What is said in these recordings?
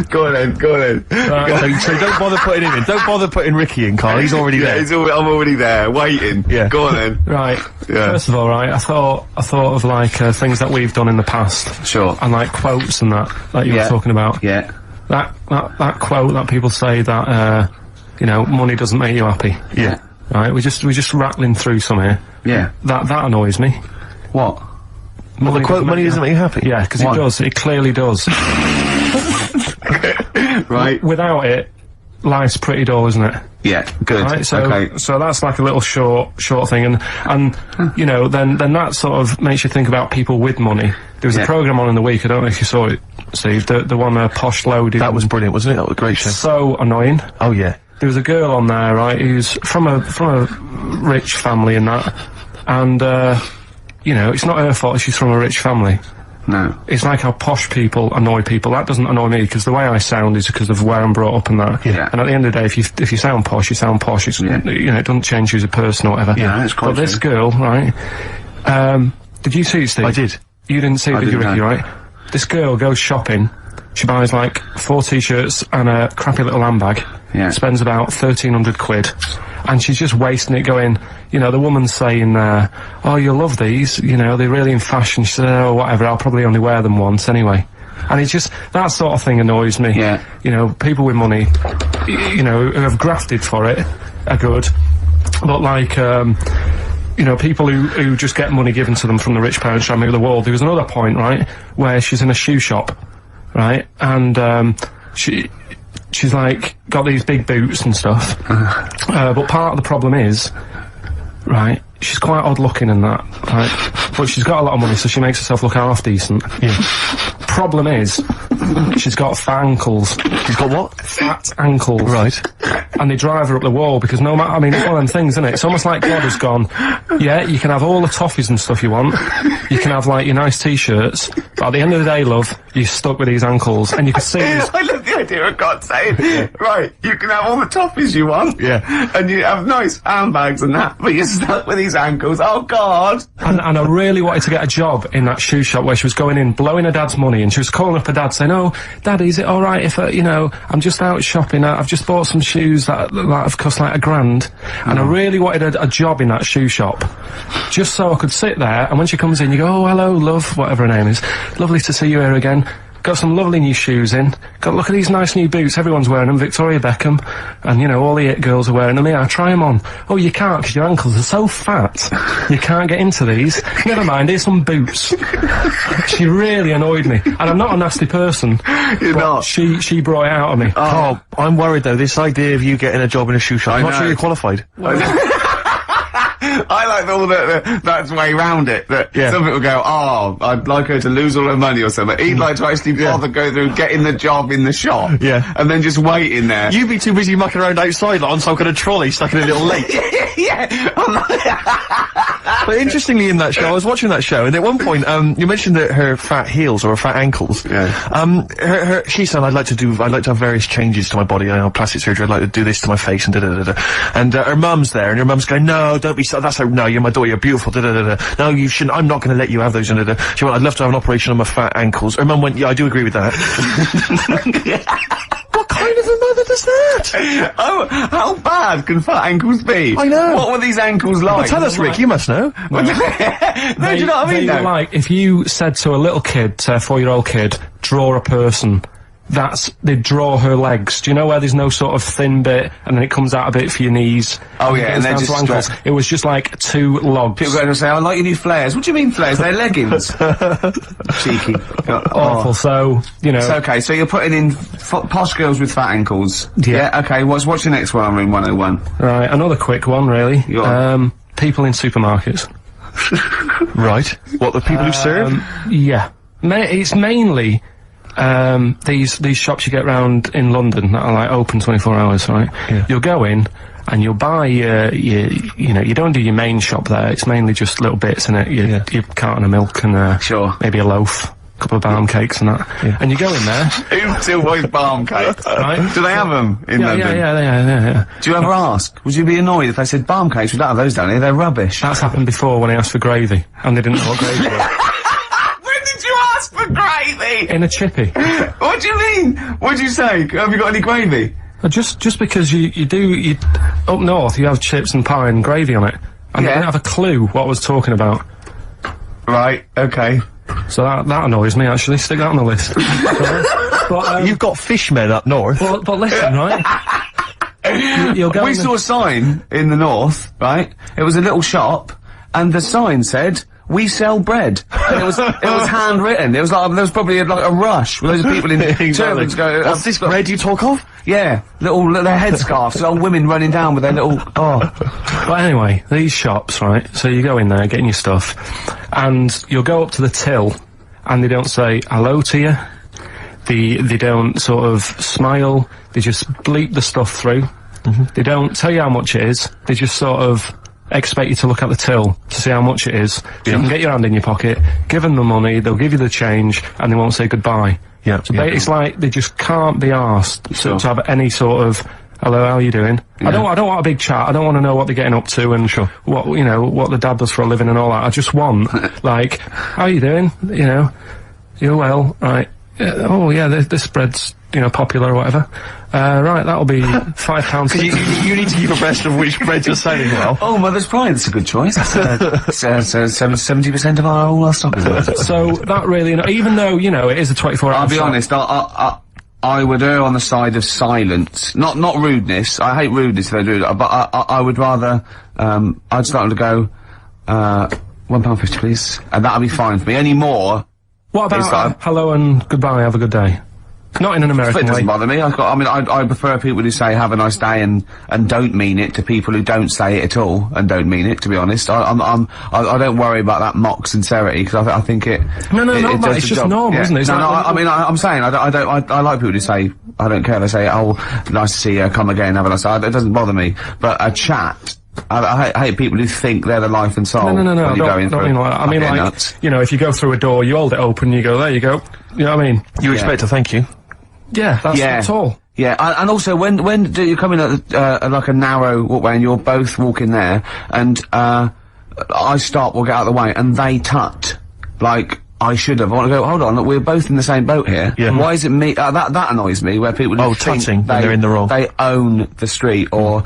Go on then. Right. So don't bother putting him in. Don't bother putting Ricky in, Carl. He's already there. I'm already there, waiting. Yeah. Go on then. Right. Yeah. First of all, right, I thought of like things that we've done in the past. Sure. And like quotes and that you were talking about. Yeah. That quote that people say that you know, money doesn't make you happy. Yeah. Right. We're just rattling through some here. Yeah. That annoys me. What? Well, the quote, money doesn't make you happy? Yeah, because it does. It clearly does. Right. Without it, life's pretty dull, isn't it? Yeah, good. Right, so okay. so that's like a little short thing, and you know, then that sort of makes you think about people with money. There was a programme on in the week, I don't know if you saw it, Steve, the one Posh Loaded. That was brilliant, wasn't it? That was a great show. So annoying. Oh yeah. There was a girl on there, right, who's from a rich family and that, and you know, it's not her fault she's from a rich family. No. It's like how posh people annoy people. That doesn't annoy me, because the way I sound is because of where I'm brought up and that. Yeah. And at the end of the day, if you sound posh, you sound posh. It's, you know, it doesn't change you as a person or whatever. Yeah, that's quite But this girl, right, did you see it, Steve? I did. You didn't see it, did you, Ricky, know. right? This girl goes shopping, she buys like 4 t-shirts and a crappy little handbag. Yeah. Spends about 1,300 quid. And she's just wasting it going, you know, the woman's saying, oh, you'll love these, you know, they're really in fashion. She said, oh, whatever, I'll probably only wear them once anyway. And it's just, that sort of thing annoys me. Yeah. You know, people with money, you know, who have grafted for it are good. But like, you know, people who just get money given to them from the rich parents trying to make the world. There was another point, right, where she's in a shoe shop, right, and she's like got these big boots and stuff, but part of the problem is, right, she's quite odd looking and that, right, but she's got a lot of money, so she makes herself look half decent. Yeah. Problem is, she's got fat ankles. She's got what? Fat ankles. Right. And they drive her up the wall, because no matter, I mean, it's one of them things, isn't it? It's almost like God has gone, yeah, you can have all the toffees and stuff you want, you can have, like, your nice t-shirts, but at the end of the day, love, you're stuck with these ankles, and you can see these... I love the idea of God saying, right, you can have all the toffees you want, and you have nice handbags and that, but you're stuck with these ankles, oh God! And I really wanted to get a job in that shoe shop where she was going in, blowing her dad's money, and she was calling up her dad saying, oh, Daddy, is it alright if, you know, I'm just out shopping, I've just bought some shoes that have cost like £1,000, and I really wanted a job in that shoe shop, just so I could sit there, and when she comes in, you go, oh, hello, love, whatever her name is, lovely to see you here again. Got some lovely new shoes in. Look at these nice new boots. Everyone's wearing them. Victoria Beckham. And, you know, all the it girls are wearing them. Yeah, try them on. Oh, you can't, because your ankles are so fat. You can't get into these. Never mind, here's some boots. She really annoyed me. And I'm not a nasty person. You're not. She brought it out of me. Oh, I'm worried though, this idea of you getting a job in a shoe shop, I'm not sure you're qualified. I like all that's way round it, that some people go, oh, I'd like her to lose all her money or something. He'd like to actually bother go through getting the job in the shop. Yeah. And then just wait in there. You'd be too busy mucking around outside, like on some kind of trolley stuck in a little lake. But interestingly in that show, I was watching that show, and at one point, you mentioned that her fat heels or her fat ankles. Yeah. She said, I'd like to have various changes to my body, you know, plastic surgery, I'd like to do this to my face and da-da-da-da. And, her mum's there, and her mum's going, no, don't be so, no, you're my daughter, you're beautiful, da-da-da-da. No, you shouldn't, I'm not gonna let you have those, da-da-da. She went, I'd love to have an operation on my fat ankles. Her mum went, yeah, I do agree with that. What kind of a mother does that? Oh, how bad can fat ankles be? I know. What were these ankles like? Well, tell us, Rick, you must know. No, do you know what I mean, though? Like, if you said to a little kid, say a 4-year-old kid, draw a person, they'd draw her legs. Do you know where there's no sort of thin bit, and then it comes out a bit for your knees? Oh yeah, and then just ankles. It was just like 2 logs. People go and say, I like your new flares. What do you mean flares? They're leggings. Cheeky. Awful, so, you know. So, okay, so you're putting in posh girls with fat ankles. Yeah. Okay, what's your next one on Room 101? Right, another quick one, really. Go on. People in supermarkets. Right. What, the people who serve? Yeah. It's mainly... these shops you get round in London that are like open 24 hours, right? Yeah. You'll go in and you'll buy you know, you don't do your main shop there. It's mainly just little bits in it. Your carton of milk and Sure. maybe a loaf, a couple of balm cakes and that. Yeah. And you go in there. Who still buys balm cakes? Right? Do they have them in London? Yeah. Do you ever ask? Would you be annoyed if they said balm cakes? We don't have those down here. They're rubbish. That's happened before when I asked for gravy and they didn't know what gravy was. When did you ask for gravy! In a chippy. What do you mean? What do you say? Have you got any gravy? Just because you up north you have chips and pie and gravy on it. And I didn't have a clue what I was talking about. Right, okay. So that annoys me, actually. Stick that on the list. But, You've got fishmen up north. but listen, right? You'll go We saw a sign in the north, right? It was a little shop, and the sign said, "We sell bread." And it was handwritten. It was like, there was probably like a rush with loads of people in turbans going, "What's this bread you talk of?" Yeah, little headscarves, old women running down with their little, But anyway, these shops, right? So you go in there, getting your stuff, and you'll go up to the till, and they don't say hello to you. They don't sort of smile. They just bleep the stuff through. They don't tell you how much it is. They just sort of expect you to look at the till to see how much it is. So you can get your hand in your pocket, give them the money, they'll give you the change, and they won't say goodbye. Yeah. So it's like they just can't be asked to have any sort of hello, how are you doing? Yeah. I don't want a big chat. I don't want to know what they're getting up to and what what the dad does for a living and all that. I just want like, how are you doing? You know, you're well, right? Oh yeah, this bread's popular or whatever. Right, that'll be £5. You need to keep abreast of which bread you're selling well. Oh, Mother's Pride, that's a good choice. That's 70% of all our stock, isn't it? So that really, even though it is a 24-hour. I'll be honest. I would err on the side of silence, not rudeness. I hate rudeness if they do that, but I would rather. I'd start to go, £1.50, please, and that'll be fine for me. Any more? What about hello and goodbye, have a good day? Not in an American It doesn't way. bother me. I prefer people who say have a nice day and don't mean it to people who don't say it at all and don't mean it. To be honest, I don't worry about that mock sincerity because I think it. No, mate, it's just normal, isn't it? It's I'm saying I like people who say I don't care. They say, oh, nice to see you, come again, have a nice day. It doesn't bother me. But a chat. I hate people who think they're the life and soul. No. When you're going don't mean like that. I mean, like, nuts. if you go through a door, you hold it open, you go, there you go. You know what I mean? You expect a thank you. Yeah, that's all. Yeah, and also when do you come in at like a narrow walkway and you're both walking there, and I stop or get out of the way, and they tut like I should have. I want to go. Hold on, look, we're both in the same boat here. Yeah. Why is it me? That annoys me. Where people think tutting when they're in the wrong. They own the street, or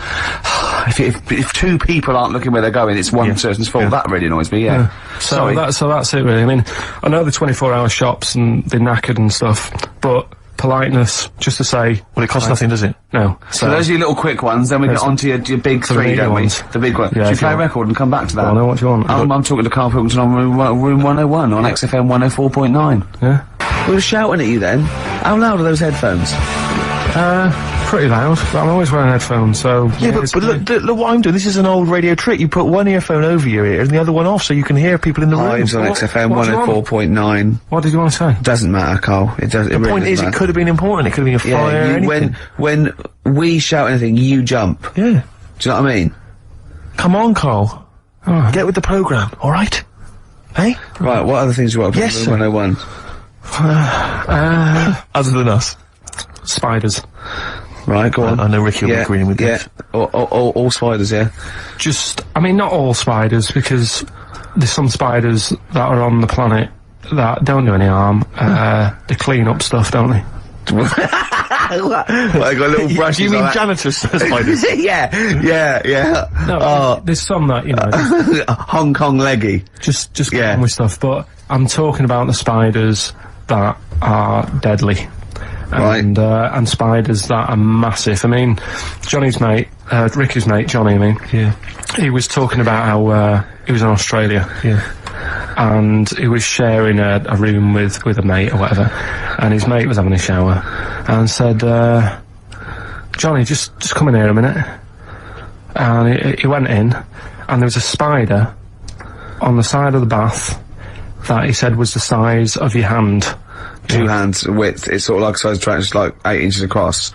if two people aren't looking where they're going, it's one person's fault. That really annoys me. Yeah. So that's it really. I mean, I know the 24-hour shops and they're knackered and stuff, but politeness, just to say. Well, it costs nothing, does it? No. So those are your little quick ones, then we get on to your big three, don't we? The big one. Yeah, Should we play a record and come back to that? I know what you want. I'm talking to Karl Pilkington on room 101 on XFM 104.9. Yeah? We were shouting at you then. How loud are those headphones? Pretty loud, but I'm always wearing headphones, so... Yeah, but look what I'm doing. This is an old radio trick. You put one earphone over your ear and the other one off so you can hear people in the room. Hives on XFM 104.9. What did you want to say? Doesn't matter, Karl. It does. The point is, it could have been important. It could have been a fire, anything. When we shout anything, you jump. Yeah. Do you know what I mean? Come on, Karl. Get with the programme, alright? Hey? Right, what other things you want to put Yes, in 101? Other than us. Spiders. Right, go on. I know Ricky will be agreeing with this. Yeah, all spiders, yeah. I mean, not all spiders, because there's some spiders that are on the planet that don't do any harm. They clean up stuff, don't they? What, I got little brushes. You mean like janitors spiders? yeah. No, there's some that, Hong Kong leggy. just get on with stuff, but I'm talking about the spiders that are deadly. And spiders that are massive. I mean, Johnny's mate, Ricky's mate, Johnny, he was talking about how, he was in Australia. Yeah. And he was sharing a room with a mate or whatever, and his mate was having a shower, and said, Johnny, just come in here a minute. And he went in, and there was a spider on the side of the bath that he said was the size of your hand. 2 hands width. It's sort of like a size track, just like 8 inches across.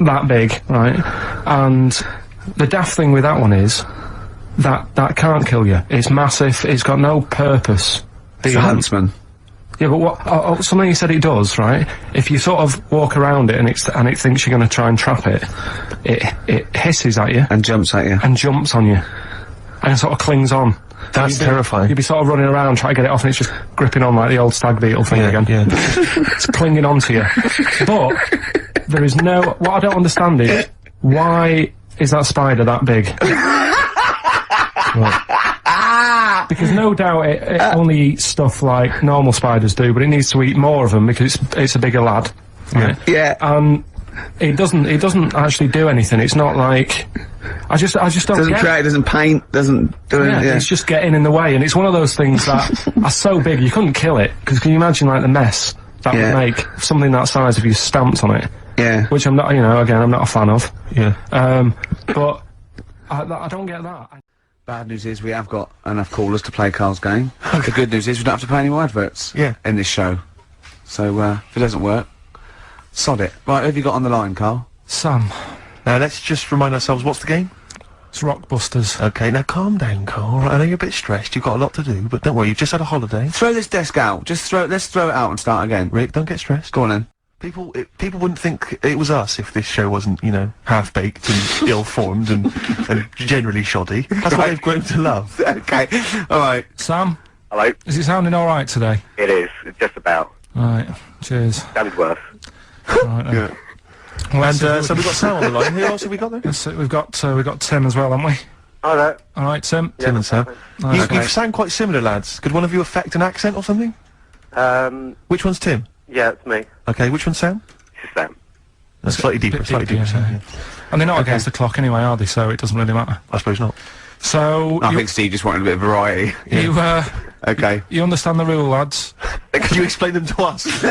That big, right? And the daft thing with that one is that can't kill you. It's massive. It's got no purpose. It's a huntsman. Yeah, but something you said it does, right? If you sort of walk around it and it thinks you're going to try and trap it, it hisses at you and jumps at you and jumps on you. and it sort of clings on. That's terrifying. You'd be sort of running around trying to get it off, and it's just gripping on like the old stag beetle thing again. Yeah. It's clinging onto you. But there is no. What I don't understand is why is that spider that big? Right. Because no doubt it only eats stuff like normal spiders do, but it needs to eat more of them because it's a bigger lad. Right? Yeah. It doesn't actually do anything. It's not like I just don't Doesn't get create, doesn't paint, doesn't do anything. Yeah. It's just getting in the way, and it's one of those things that are so big you couldn't kill it. Because can you imagine like the mess that would make if something that size if you stamped on it? Yeah. Which I'm not, again, I'm not a fan of. Yeah. But I don't get that. Bad news is we have got enough callers to play Carl's game. The good news is we don't have to pay any more adverts. Yeah. In this show. So if it doesn't work, sod it. Right, who have you got on the line, Carl? Sam, Now let's just remind ourselves, what's the game? it's Rockbusters. Okay, now calm down, Carl. I know you're a bit stressed, you've got a lot to do, but don't worry, you've just had a holiday. Throw this desk out. Let's throw it out and start again. Rick, don't get stressed. Go on then. People wouldn't think it was us if this show wasn't, half-baked and ill-formed and generally shoddy. That's what they've grown to love. Okay. Alright. Sam, Hello? is it sounding alright today? It is. It's just about. Right, cheers. Sounded worse. Right, then. Yeah. Well, And let's see so we've got Sam on the line. Who else have we got there? we've got Tim as well, haven't we? Hi there. Alright, Tim. Tim and Sam. Right, You sound quite similar, lads. Could one of you affect an accent or something? Which one's Tim? Yeah, it's me. Okay, which one's Sam? This is Sam. That's slightly deeper, bit slightly deeper, deeper. yeah, Sam, yeah. yeah. And they're not against the clock anyway, are they? So it doesn't really matter. I suppose not. So I think Steve just wanted a bit of variety. Okay. you understand the rule, lads? Could you explain them to us?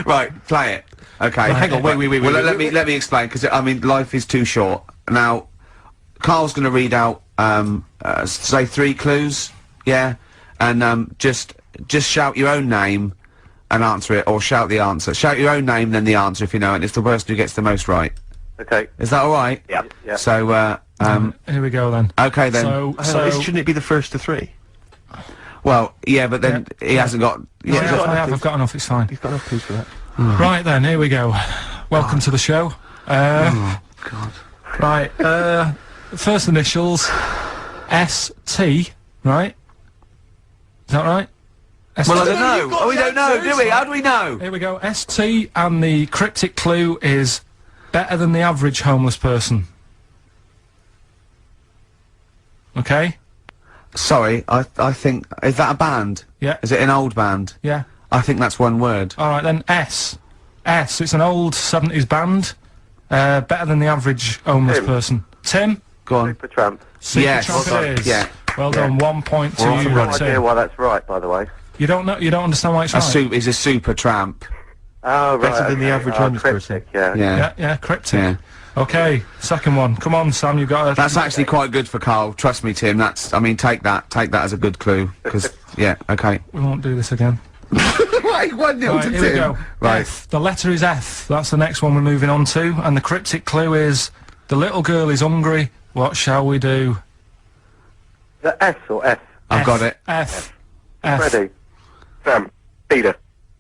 Right, play it. Okay. Hang on, wait, Well, let me explain, because, life is too short. Now, Carl's gonna read out, say 3 clues, yeah? And, just shout your own name and answer it, or shout the answer. Shout your own name, then the answer if you know it, and it's the person who gets the most right. Okay. Is that alright? Yeah. Yeah. So, Here we go then. okay then. Shouldn't it be the first to 3? Well, yeah, but then he hasn't got... Yeah, Yeah, I've got enough, it's fine. You've got enough clues for that. Right then, here we go. Welcome to the show. oh, God. Right, first initials, S-T, right? Is that right? Well, I don't know. Oh, we don't know, do we? How do we know? Here we go, S-T, and the cryptic clue is better than the average homeless person. Okay? Sorry, I think... Is that a band? Yeah. Is it an old band? Yeah. I think that's one word. Alright then, S. S, it's an old 70s band. Better than the average homeless Tim. person. Tim? Go on. Supertramp. Yes. Supertramp it is. Yeah. Well done, 1 point to I've you, got no idea Tim. why that's right, by the way. You don't understand why it's right? He's a super tramp. Oh, right. Better than the okay. average homeless cryptic, yeah. Yeah. Yeah, cryptic. Yeah. Okay, second one. Come on, Sam, you've got a... That's actually quite good for Carl. Trust me, Tim. Take that as a good clue. Because, yeah, okay. We won't do this again. Right, 1-0 Right, here we go. Right. F. The letter is F. That's the next one we're moving on to. And the cryptic clue is, the little girl is hungry. What shall we do? Is that S or F? I've got it. F. F. Ready? Sam. Peter.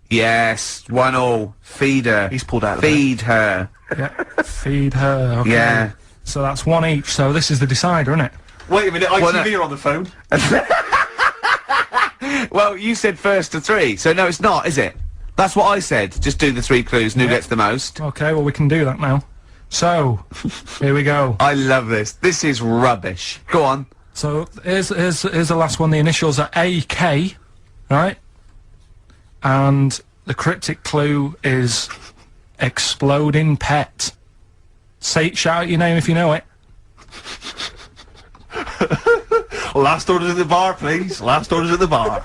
Yes, 1-1. Feed her. He's pulled out of it. Feed her. Yeah. Feed her. Okay. Yeah. So that's 1 each. So this is the decider, isn't it? Wait a minute, ITV are on the phone. Well, you said first to 3, so no, it's not, is it? That's what I said. Just do the 3 clues and who gets the most. Okay, well, we can do that now. So, here we go. I love this. This is rubbish. Go on. So, here's the last one. The initials are AK, right? And the cryptic clue is exploding pet. Shout out your name if you know it. Last orders at the bar, please. Last orders at the bar.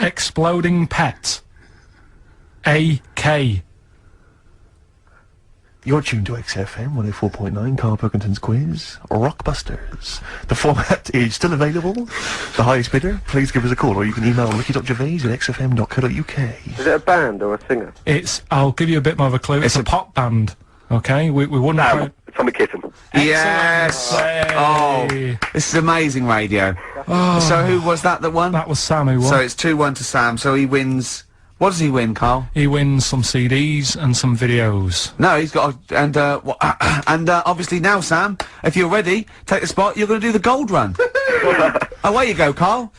Exploding pet. AK. You're tuned to XFM 104.9, Carl Pilkington's quiz, Rockbusters. The format is still available. The highest bidder, please give us a call, or you can email ricky.gervais@xfm.co.uk. Is it a band or a singer? I'll give you a bit more of a clue. It's a pop band. Okay, we wouldn't... No, Tommy Kitten. Yes. Hey. Oh, this is amazing radio. Oh. So who was that won? That was Sam who won. So it's 2-1 to Sam. So he wins What does he win, Carl? He wins some CDs and some videos. No, he's got obviously now, Sam, if you're ready, take the spot, you're gonna do the gold run. Away you go, Carl.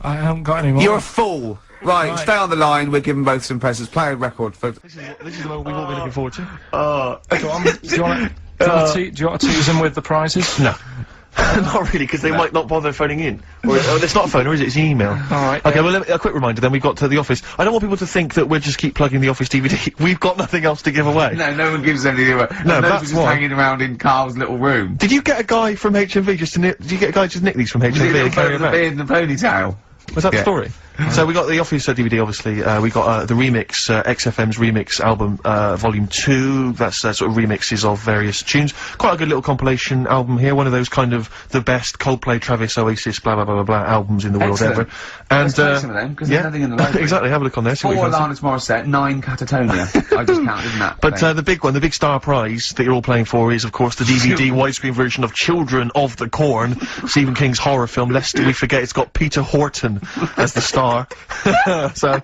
I haven't got any more. You're a fool. Right, stay on the line, we're giving both some presents. Play a record for... This is the one we've all been looking forward to. Go on. Do you want to tease him with the prizes? No. Not really, because they might not bother phoning in. Or, it's not a phone, or is it? It's an email. Alright. Okay, well, a quick reminder, then we've got to the office. I don't want people to think that we'll just keep plugging the office DVD. We've got nothing else to give away. No one gives anything away. No, that's just why. hanging around in Carl's little room. Did you get a guy from HMV just to nick, did you get a guy just nick these from HMV and carry The them out? beard and the ponytail. Was that the story? So we got the Office DVD, obviously. We got the remix, XFM's remix album, Volume 2. That's sort of remixes of various tunes. Quite a good little compilation album here. One of those kind of the best Coldplay, Travis, Oasis, blah blah blah blah blah albums in the world Excellent. ever. And Let's play some of them, because there's nothing in the library. exactly. Have a look on there. See what 4 you fancy. Alanis Morissette, 9 Catatonia. I just counted, didn't that? But the big one, the big star prize that you're all playing for is, of course, the DVD widescreen version of Children of the Corn, Stephen King's horror film. Lest we forget, it's got Peter Horton as the star. so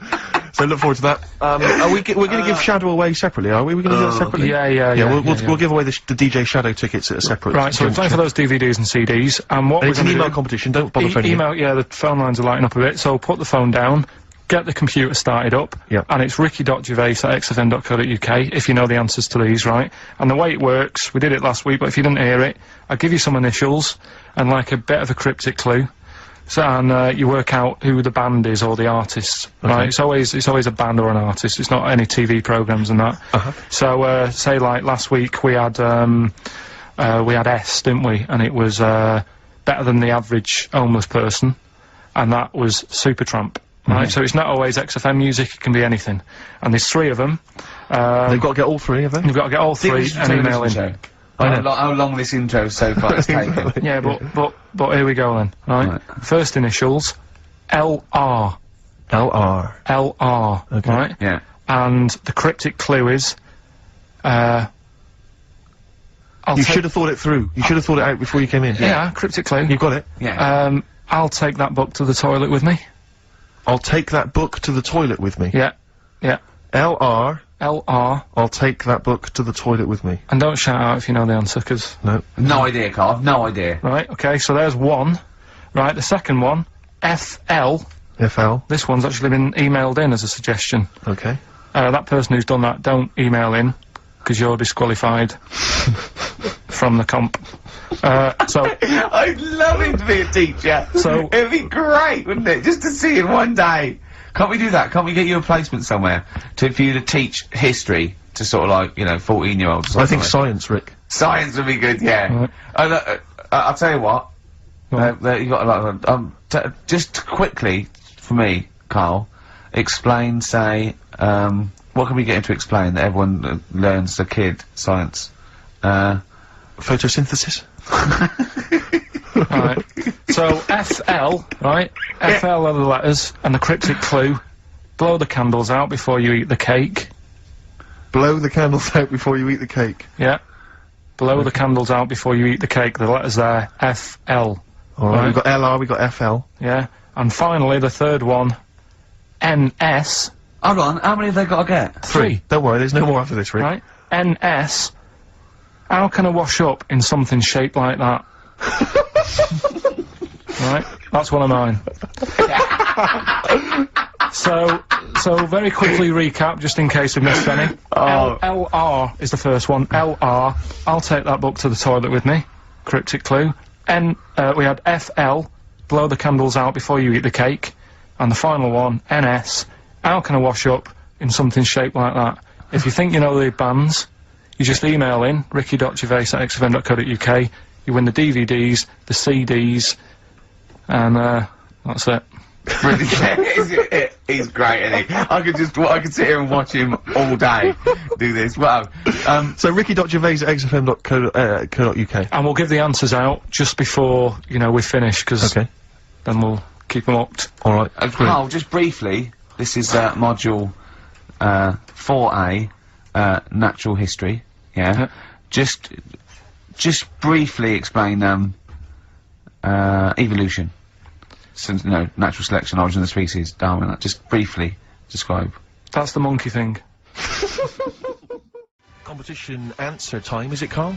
look forward to that. We're going to give Shadow away separately, are we? We're going to do that separately? Yeah. We'll give away the DJ Shadow tickets at a separate. Right, so we're playing for those DVDs and CDs, and what And we're it's an going to email do... competition. Don't bother phoning in. Email, yeah, the phone lines are lighting up a bit, so put the phone down, get the computer started up, Yep. and it's ricky.gervais@xfm.co.uk, if you know the answers to these, right? And the way it works, we did it last week, but if you didn't hear it, I'll give you some initials, and like a bit of a cryptic clue. So, and you work out who the band is or the artist, right? It's always a band or an artist. It's not any TV programs and that. So, say like last week we had S, didn't we? And it was better than the average homeless person, and that was Supertramp, right? So it's not always XFM music; it can be anything. And there's 3 of them. They've got to get all 3 of them. You've got to get all 3 and email in. How long this intro so far has taken. Yeah, but here we go then, right? First initials, LR. LR. LR, Okay. right? Yeah. And the cryptic clue is, You should have thought it through. You should have thought it out before you came in. Yeah, cryptic clue. You've got it. Yeah. I'll take that book to the toilet with me. I'll take that book to the toilet with me. Yeah. LR. LR. I'll take that book to the toilet with me. And don't shout out if you know the answer, 'cause... No. No idea, Carl. No idea. Right, okay, so there's 1. Right, the second one, FL. FL. This one's actually been emailed in as a suggestion. Okay. That person who's done that, don't email in, 'cause you're disqualified from the comp. So... I'd love him to be a teacher. So- it'd be great, wouldn't it? Just to see him one day. Can't we do that? Can't we get you a placement somewhere for you to teach history to sort of like, 14-year-olds? I think science, Rick. Science would be good, yeah. Right. I'll tell you what. Go on. You got a lot of just quickly for me, Carl. Explain, say, what can we get him to explain that everyone learns as a kid? Science. Photosynthesis. Right. So, FL, right? FL are the letters, and the cryptic clue, blow the candles out before you eat the cake. Blow the candles out before you eat the cake. Yeah. Blow the candles out before you eat the cake. The letters there, FL. Alright, we've got LR, we've got FL. Yeah. And finally, the third one, NS. Hold on, how many have they got to get? 3. Don't worry, there's no more after this, Rick. Right? NS. How can I wash up in something shaped like that? Right? That's one of mine. So very quickly recap, just in case we missed any. LR is the first one. LR. I'll take that book to the toilet with me. Cryptic clue. We had FL. Blow the candles out before you eat the cake. And the final one, NS. How can I wash up in something shaped like that? If you think you know the bands, you just email in ricky.gervais@xfm.co.uk. You win the DVDs, the CDs, and that's it. He's great, isn't he? I could sit here and watch him all day do this. Wow. So ricky.gervais@xfm.co.uk. And we'll give the answers out just before, we finish, because Okay. then we'll keep them hooked. Alright. Carl, just briefly, this is module 4A, natural history. Yeah. Just briefly explain evolution. So, natural selection, origin of the species, Darwin. Just briefly describe? That's the monkey thing. Competition answer time, is it, Carl?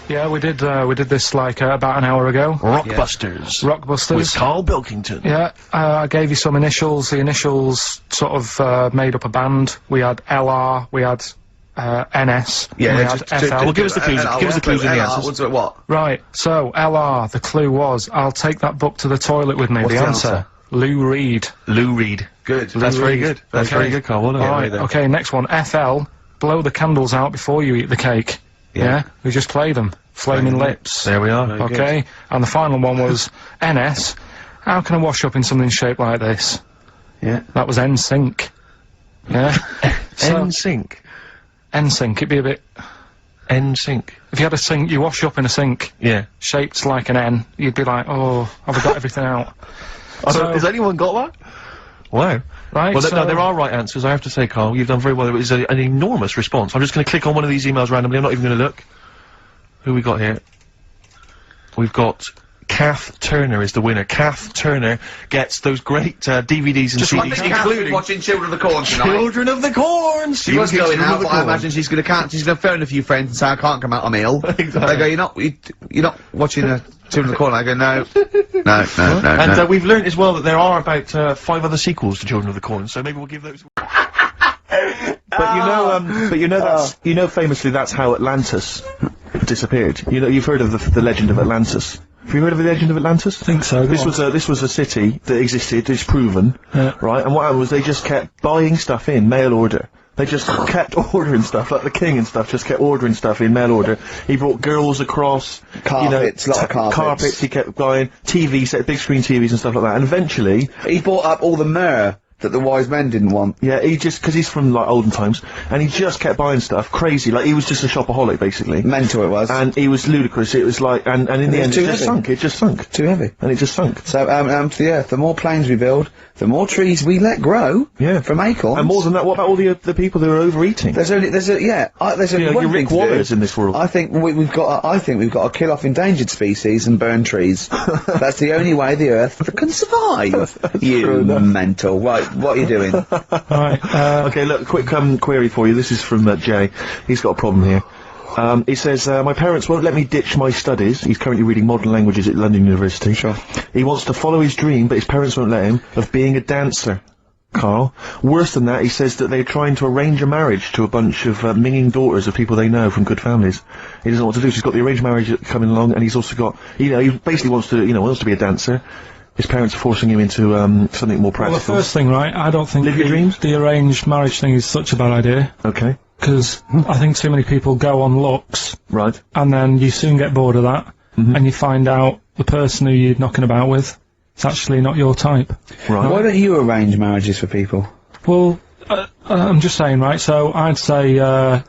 Yeah, we did this like about an hour ago. Rockbusters. Rockbusters. With Karl Pilkington. Yeah, I gave you some initials. The initials sort of made up a band. We had LR, we had NS, and we had FL. Well, give us the clues. Give us the clues in the answers. What? Right, so LR, the clue was, I'll take that book to the toilet with me. What's the the answer? answer? Lou Reed. Lou Reed. Good. That's very good. That's Okay. very good, Carl. Well done. Alright, okay, next one. FL, blow the candles out before you eat the cake. Yeah? We just play them. Flaming Lips. There we are. Okay, and the final one was NS. How can I wash up in something shaped like this? Yeah. That was NSYNC. Yeah? NSYNC. NSYNC, it'd be a bit... NSYNC. If you had a sink, you wash up in a sink, Yeah. shaped like an N, you'd be like, oh, have I got everything out? So- Has anyone got that? Wow. Right, Well, so... no, there are right answers, I have to say, Carl. You've done very well. It was an enormous response. I'm just going to click on one of these emails randomly. I'm not even going to look. Who we got here? We've got Kath Turner is the winner. Kath Turner gets those great DVDs and CDs, including watching Children of the Corn tonight. Children of the Corn. She was going out, but I imagine she's gonna phone a few friends and say I can't come out, I'm ill. Exactly. They go, you're not watching Children of the Corn. I go, no. No. And we've learnt as well that there are about 5 other sequels to Children of the Corn, so maybe we'll give those. But you know, famously that's how Atlantis disappeared. You know, you've heard of the legend of Atlantis. Have you heard of the legend of Atlantis? I think so. This was a city that existed. It's proven, right? And what happened was they just kept buying stuff in mail order. They just kept ordering stuff, like the king and stuff. Just kept ordering stuff in mail order. He brought girls across, Carpets, lot of carpets. Carpets. He kept buying TV set, big screen TVs and stuff like that. And eventually, He bought up all the myrrh that the wise men didn't want. yeah, he just, because he's from, like, olden times, and he just kept buying stuff, crazy, like, he was just a shopaholic, basically. Mental it was. And he was ludicrous, it was like, and in the end, too it just heavy. sunk. Too heavy. And it just sunk. So, to the earth, the more planes we build, the more trees we let grow. Yeah. From acorns. And more than that, what about all the people who are overeating? There's only Yeah, one you're thing Rick to do. Wallace in this world. I think we've got to kill off endangered species and burn trees. That's the only way the Earth can survive. You mental. Right, what are you doing? Right, Okay, look, quick query for you. This is from Jay. He's got a problem here. He says, my parents won't let me ditch my studies. He's currently reading modern languages at London University. Sure. He wants to follow his dream, but his parents won't let him, of being a dancer. Carl. Worse than that, he says that they're trying to arrange a marriage to a bunch of minging daughters of people they know from good families. He doesn't know what to do, so he's got the arranged marriage coming along, and he's also got, he basically wants to be a dancer. His parents are forcing him into something more well, the practical. first thing, right, I don't think Live your dreams? the arranged marriage thing is such a bad idea. Okay, Because I think too many people go on looks, right. and then you soon get bored of that, and you find out the person who you're knocking about with is actually not your type. Right. Why don't you arrange marriages for people? Well, I'm just saying, right, so I'd say,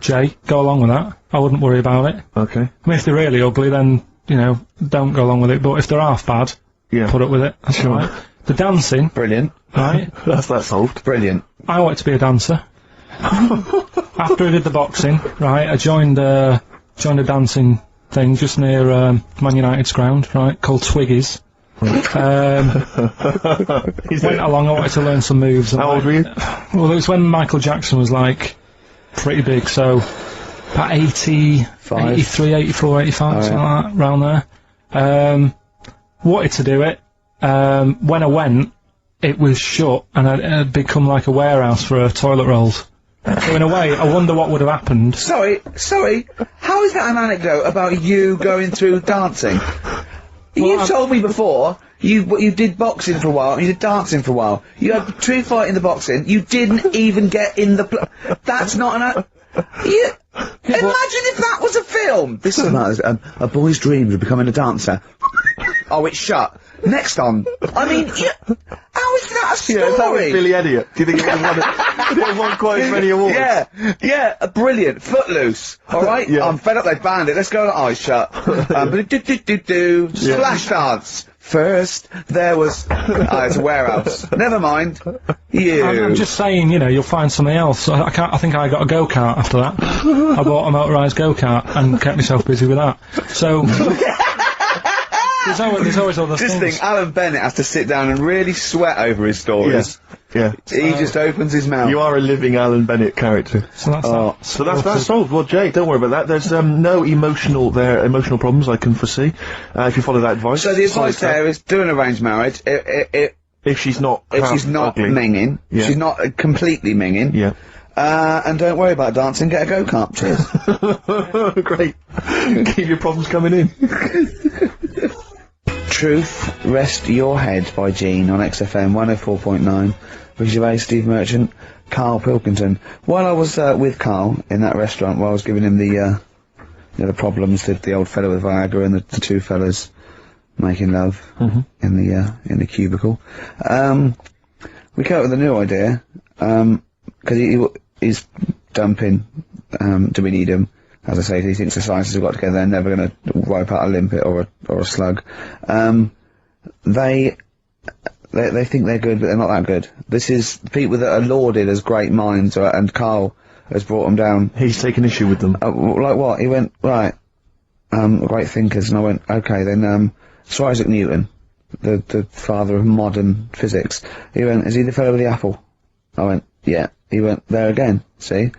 Jay, go along with that. I wouldn't worry about it. Okay. I mean, if they're really ugly, then, don't go along with it, but if they're half bad, Yeah. put up with it. That's Sure. right. The dancing, Brilliant. right, That's that solved. Brilliant. I wanted to be a dancer. After I did the boxing, right, I joined a dancing thing just near Man United's ground, right, called Twiggies. Went along, I wanted to learn some moves. How old were you? Well, it was when Michael Jackson was, like, pretty big, so about 83, 84, 85, something like that, around there. Wanted to do it. When I went, it was shut, and I'd become like a warehouse for toilet rolls. So in a way, I wonder what would have happened. Sorry, how is that an anecdote about you going through dancing? You've told me before, you did boxing for a while, and you did dancing for a while. You had true fight in the boxing, you didn't even get in the that's not an imagine if that was a film! This is a boy's dreams of becoming a dancer. Oh, it's shut. Next on. I mean, how is that a story? Yeah, that was Billy Elliot. Do you think it would have won quite as many awards? Yeah, brilliant. Footloose. Alright? Yeah. I'm fed up they banned it. Let's go to Eyes Shut. Splash dance. First, there was... it's a warehouse. Never mind. I'm just saying, you'll find something else. I think I got a go-kart after that. I bought a motorised go-kart and kept myself busy with that. So... There's always other Just things. think, Alan Bennett has to sit down and really sweat over his stories. Yeah. He just opens his mouth. You are a living Alan Bennett character. So that's Oh. that. So that's solved. Well, Jay, don't worry about that. There's no emotional problems I can foresee if you follow that advice. So the advice there is do an arranged marriage. If she's not ugly. minging, Yeah. she's not completely minging. Yeah. And don't worry about dancing. Get a go-kart. Cheers. Great. Keep your problems coming in. Truth, Rest Your Head by Gene on XFM 104.9. With Gervais, Steve Merchant, Karl Pilkington. While I was with Karl in that restaurant, while I was giving him the problems, the old fella with Viagra and the two fellas making love in the cubicle, we came up with a new idea, because he's dumping, do we need him? As I say, he thinks the scientists have got together, they're never going to wipe out a limpet or a slug. They think they're good, but they're not that good. This is people that are lauded as great minds, and Karl has brought them down. He's taken issue with them. Like what? He went, right, great thinkers, and I went, okay, then, Sir Isaac Newton, the father of modern physics, he went, is he the fellow with the apple? I went, yeah. He went, there again, see?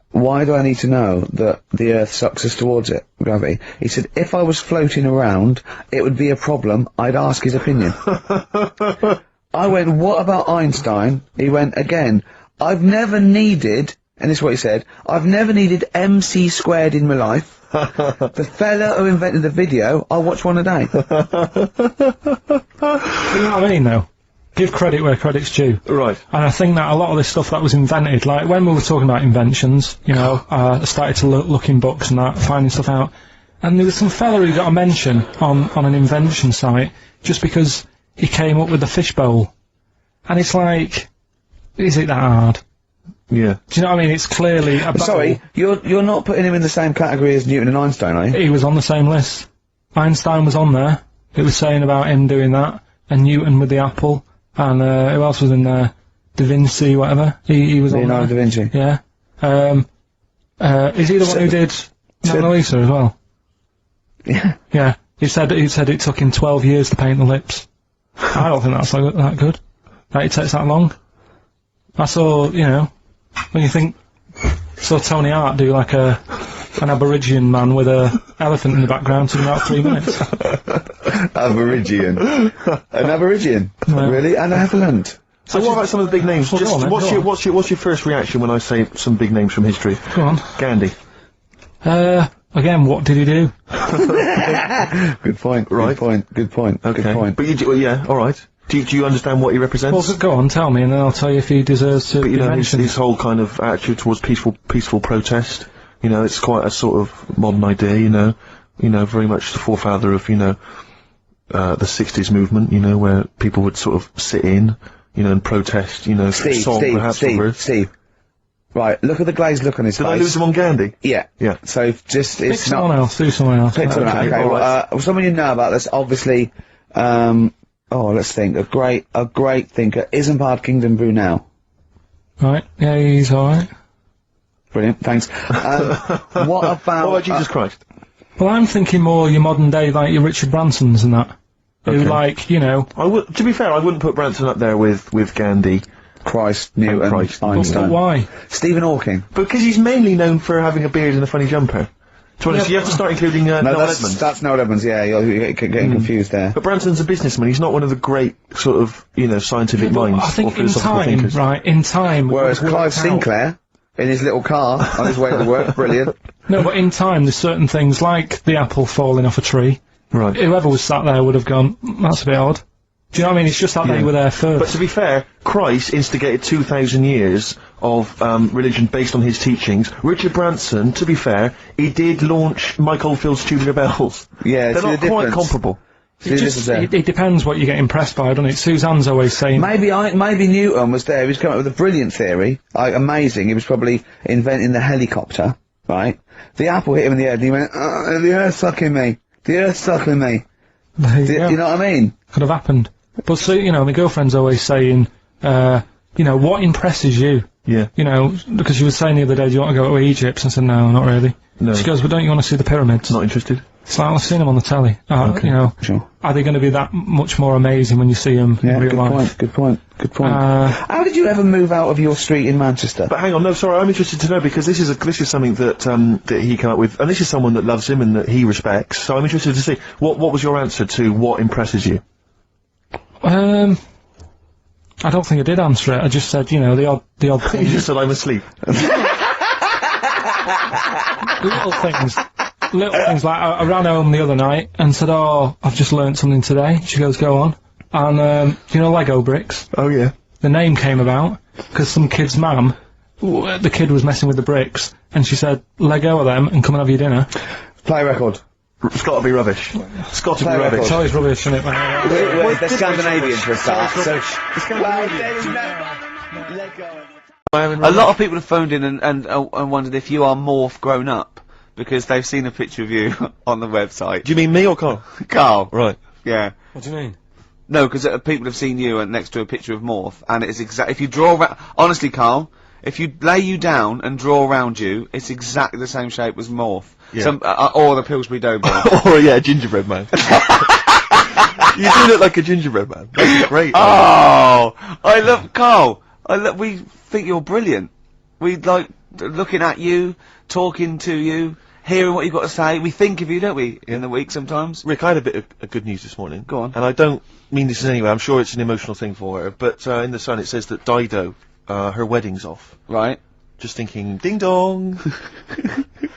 Why do I need to know that the Earth sucks us towards it, gravity? He said, if I was floating around, it would be a problem, I'd ask his opinion. I went, what about Einstein? He went, again, I've never needed, and this is what he said, I've never needed MC squared in my life. The fella who invented the video, I watch one a day. You know what I mean, though? Give credit where credit's due. Right. And I think that a lot of this stuff that was invented, like when we were talking about inventions, you know, I started to look in books and that, finding stuff out, and there was some fella who got a mention on an invention site just because he came up with the fishbowl. And it's like, is it that hard? Yeah. Do you know what I mean? It's clearly a Sorry, you're not putting him in the same category as Newton and Einstein, are you? He was on the same list. Einstein was on there. It was saying about him doing that, and Newton with the apple. And who else was in there? Da Vinci, whatever. He was Leonardo on da there. Vinci. Yeah. Is he the one who did Mona Lisa as well? Yeah. Yeah. He said it took him 12 years to paint the lips. I don't think that's that good. That it takes that long. I saw, you know, when you think, saw Tony Hart do like an Aborigine man with a elephant in the background took about 3 minutes. Aborigine. An Aborigine? Yeah. Really? An elephant? So what about some of the big names? Well, Just go on then, what's go on. your first reaction when I say some big names from history? Go on. Gandhi. Again, what did he do? Good point. Right. Good point. Okay. Good point. But you do, well, yeah, all right. Do you understand what he represents? Well, go on, tell me, and then I'll tell you if he deserves to But be you know, mentioned. his whole kind of attitude towards peaceful protest. You know, it's quite a sort of modern idea. You know, very much the forefather of the '60s movement. You know, where people would sort of sit in, and protest. You know, Steve. Right, look at the glazed look on his face. Did I lose him on Gandhi? Yeah. Yeah. So just Pick it's someone not. else, do someone else. Pick someone else. Okay, Okay. all Well, right. someone you know about this, obviously. Let's think. A great thinker. Isambard Kingdom Brunel. Right, yeah, he's alright. Brilliant. Thanks. What about? What about Jesus Christ? Well, I'm thinking more your modern day, like your Richard Bransons and that. Who, Okay. like, you know... I would. To be fair, I wouldn't put Branson up there with Gandhi. Christ, Newton, Christ. But Einstein. why? Stephen Hawking. Because he's mainly known for having a beard and a funny jumper. To be honest, you have to start including Noel Edmonds. That's Noel Edmonds. Yeah, you're getting confused there. But Branson's a businessman. He's not one of the great sort of scientific minds I think or in philosophical time, thinkers. right, in time... Whereas we'll work Clive out- Sinclair, in his little car on his way to work, brilliant. No, but in time, there's certain things, like the apple falling off a tree. Right. Whoever was sat there would have gone, that's a bit odd. Do you know what I mean? It's just that they were there first. But to be fair, Christ instigated 2,000 years of religion based on his teachings. Richard Branson, to be fair, he did launch Mike Oldfield's Tubular Bells. Yeah, They're see not the quite difference. comparable. It depends what you get impressed by, doesn't it? Suzanne's always saying... Maybe Newton was there. He was coming up with a brilliant theory, like amazing. He was probably inventing the helicopter, right? The apple hit him in the head, and he went, "The Earth's sucking me. The Earth's sucking me." There Do you go. you know what I mean? Could have happened. But so, my girlfriend's always saying, what impresses you? Yeah. Because she was saying the other day, do you want to go to Egypt? I said, no, not really. No. She goes, well, don't you want to see the pyramids? Not interested. It's like, I've seen them on the telly. You know, Sure. are they going to be that much more amazing when you see them in real life? Good point. How did you ever move out of your street in Manchester? But hang on, no, sorry, I'm interested to know, because this is something that that he came up with, and this is someone that loves him and that he respects. So I'm interested to see what was your answer to what impresses you. I don't think I did answer it. I just said, you know, the odd You thing. just said I'm asleep. Little things like I ran home the other night and said, "Oh, I've just learnt something today." She goes, "Go on." And you know, Lego bricks. Oh yeah. The name came about because some kid's mum, the kid was messing with the bricks, and she said, "Let go of them and come and have your dinner." Play record. It's got to be rubbish. It's got to be Play rubbish. It's always rubbish, isn't it? They're Scandinavian for a start, so... A lot of people have phoned in and wondered if you are Morph grown up, because they've seen a picture of you on the website. Do you mean me or Carl? Carl. Right. Yeah. What do you mean? No, because people have seen you next to a picture of Morph, and it's if you draw around... Honestly, Carl, if you lay you down and draw around you, it's exactly the same shape as Morph. Yeah. Or the Pillsbury Doughboy. Or yeah, gingerbread man. You do look like a gingerbread man. That's great. Oh, I love Carl. We think you're brilliant. We like looking at you, talking to you, hearing what you've got to say. We think of you, don't we, in the week sometimes? Rick, I had a bit of good news this morning. Go on. And I don't mean this in any way. I'm sure it's an emotional thing for her. But in the Sun it says that Dido, her wedding's off. Right. Just thinking, ding dong.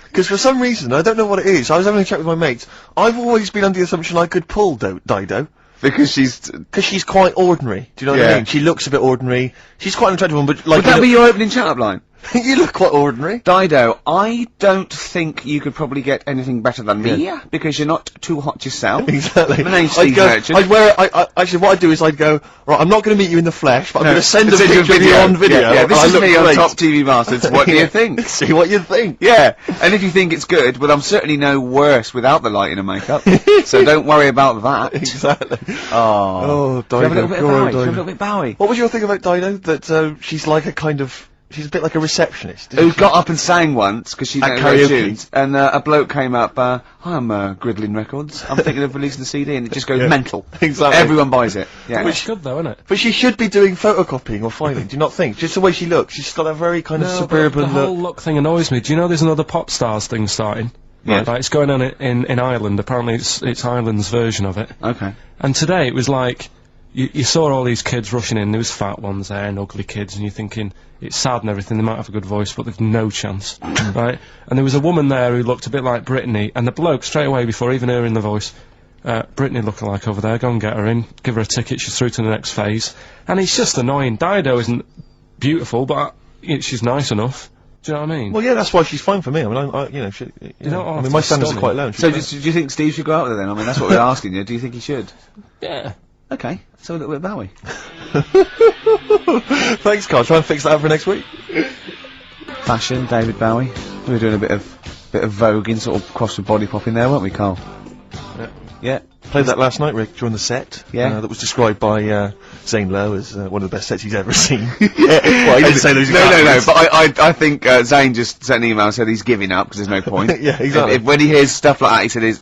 Because for some reason, I don't know what it is, I was having a chat with my mates, I've always been under the assumption I could pull Dido. Because she's quite ordinary. Do you know what I mean? She looks a bit ordinary. She's quite an attractive one, but like... Would that be your opening chat-up line? You look quite ordinary. Dido, I don't think you could probably get anything better than me, because you're not too hot yourself. Exactly. My name's Steve Merchant. I'd wear actually what I'd do is I'd go, right, I'm not going to meet you in the flesh, but I'm going to send a picture of you on video. Yeah, this I is look me on great. Top TV Masters. What do you think? See what you think. Yeah, and if you think it's good, well, I'm certainly no worse without the lighting and makeup, so don't worry about that. Exactly. Oh, Dido. Have a little bit of Bowie. Have a little bit Bowie. What was your thing about Dido? That she's like a kind of... She's a bit like a receptionist. Who got up and sang once, because she didn't know karaoke. tunes, and a bloke came up, hi, I'm Gridlin Records, I'm thinking of releasing a CD, and it just goes mental. Exactly. Everyone buys it. Yeah. It's good though, isn't it? But she should be doing photocopying or filing, do you not think? Just the way she looks. She's got that very kind of suburban the whole look thing annoys me. Do you know there's another pop stars thing starting? Yeah. Like, it's going on in Ireland. Apparently it's Ireland's version of it. Okay. And today it was like, you saw all these kids rushing in, there was fat ones there and ugly kids, and you're thinking, it's sad and everything, they might have a good voice, but they've no chance, right? And there was a woman there who looked a bit like Brittany, and the bloke, straight away, before even hearing the voice, Brittany lookalike over there, go and get her in, give her a ticket, she's through to the next phase. And it's just annoying. Dido isn't beautiful, but she's nice enough. Do you know what I mean? Well, yeah, that's why she's fine for me. I mean, I mean, my standards are quite low. So do you think Steve should go out with her then? I mean, that's what we're asking you. Do you think he should? Yeah. Okay, so a little bit of Bowie. Thanks, Carl. Try and fix that up for next week. Fashion, David Bowie. We were doing a bit of voguing, sort of cross with body popping there, weren't we, Carl? Yeah. Played that last night, Rick, during the set. Yeah. That was described by Zane Lowe as one of the best sets he's ever seen. Well, he didn't say those No, but I think Zane just sent an email and said he's giving up because there's no point. Yeah, exactly. When he hears stuff like that, he said,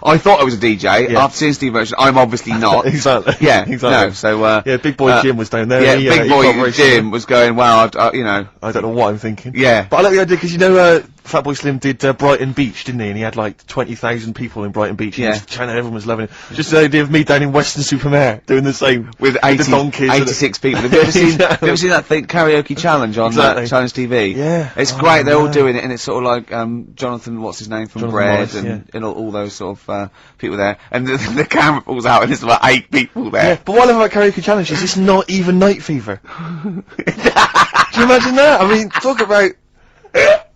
I thought I was a DJ. Yeah. After seeing Steve Merchant, I'm obviously not. Exactly. Yeah, exactly. no, so, yeah, Big Boy Jim was down there. Yeah, and Big he got Boy very Jim sure. was going, wow, you know. I don't know what I'm thinking. Yeah. But I like the idea, because you know, Fatboy Slim did Brighton Beach, didn't he? And he had like 20,000 people in Brighton Beach. Yeah. And China, everyone was loving it. Just the idea of me down in Western-super-Mare doing the same. With the donkeys. 86 people. Have you ever seen, have you ever seen that thing, karaoke challenge on Exactly. Challenge TV? Yeah. It's Oh, great, they're all yeah. doing it, and it's sort of like, Jonathan, what's his name, from Jonathan Bread, Morris, and all those sort of, people there. And the camera pulls out, and there's about 8 people there. Yeah, but what I love about Karaoke Challenge is it's not even night fever. Do you imagine that? I mean, talk about...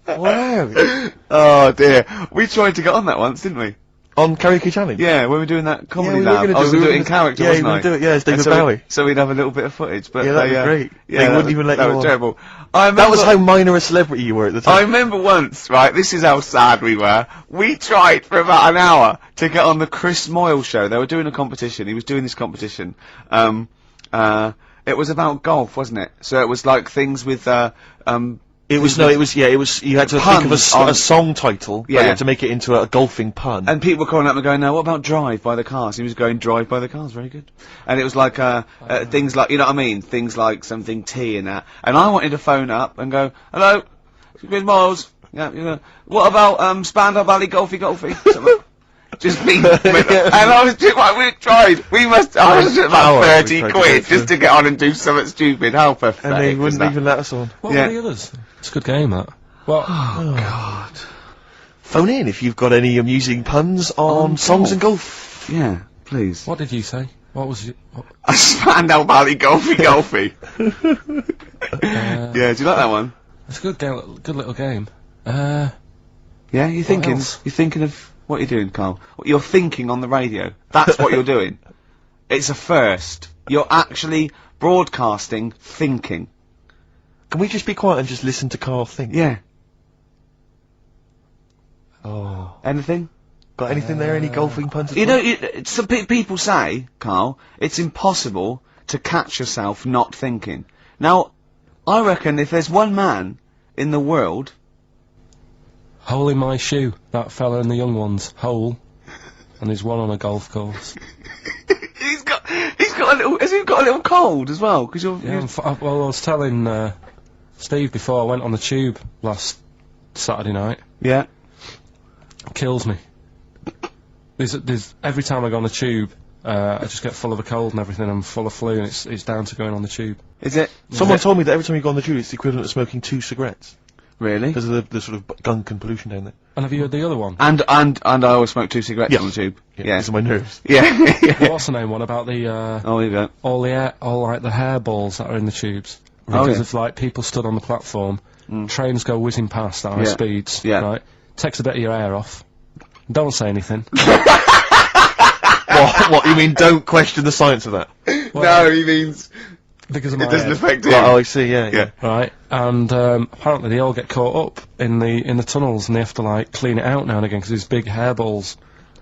Wow. Oh dear. We tried to get on that once, didn't we? On Karaoke Challenge? Yeah, when we were doing that comedy we were lab. gonna I was we going to were do it in gonna- character, yeah, wasn't you I? were gonna do it, yeah, it's And David Bowie. So we'd have a little bit of footage, but Yeah, that'd be great. Yeah, They wouldn't even let that you was on. terrible. That was how minor a celebrity you were at the time. I remember once, right, this is how sad we were. We tried for about an hour to get on the Chris Moyle show. They were doing a competition. He was doing this competition. It was about golf, wasn't it? So it was like things with, It was, no, it was, yeah, it was, you had to think of a song title, but you had to make it into a golfing pun. And people were calling up and going, no, what about Drive by the Cars? He was going, Drive by the Cars, very good. And it was like, things like, you know what I mean? Things like something T and that. And I wanted to phone up and go, hello, Chris Miles, yeah, what about, Spandau Valley Golfy? Just me. And I was just like, we tried. We must, I was just about 30 quid just to get on and do something stupid. How pathetic. And they wouldn't even let us on. What were the others? It's a good game, that. What? Oh, God. Phone in if you've got any amusing puns on songs and golf. Yeah, please. What did you say? What was it? A Spandau Valley Golfy. Yeah, do you like that one? It's a good game, good little game. Yeah, you're thinking of what you're doing, Carl. You're thinking on the radio. That's what you're doing. It's a first. You're actually broadcasting thinking. Can we just be quiet and just listen to Carl think? Yeah. Oh. Anything? Got anything there? Any golfing puns? You know, some people say, Carl, it's impossible to catch yourself not thinking. Now, I reckon if there's one man in the world... Hole in my shoe, that fella in the young ones. Hole. And there's one on a golf course. he's got a little, has he got a little cold as well? Cause you're, Yeah, well, I was telling, Steve before I went on the tube last Saturday night. Yeah. Kills me. There's every time I go on the tube, I just get full of a cold and everything. I'm full of flu, and it's down to going on the tube. Is it? Someone told me that every time you go on the tube, it's the equivalent of smoking 2 cigarettes. Really? Because of the sort of gunk and pollution down there. And have you heard the other one? And I always smoke 2 cigarettes on the tube. Yeah. Yeah. Because of my nerves. Yeah. What's the name one about the Oh, you go. all like the hairballs that are in the tubes? Oh, Because yeah. if like people stood on the platform, trains go whizzing past at high speeds, right? Takes a bit of your hair off. Don't say anything. What, you mean don't question the science of that? No, he means Because of my it doesn't head. affect him. Oh, I see, yeah. Right, and apparently they all get caught up in the tunnels, and they have to like clean it out now and again because there's big hairballs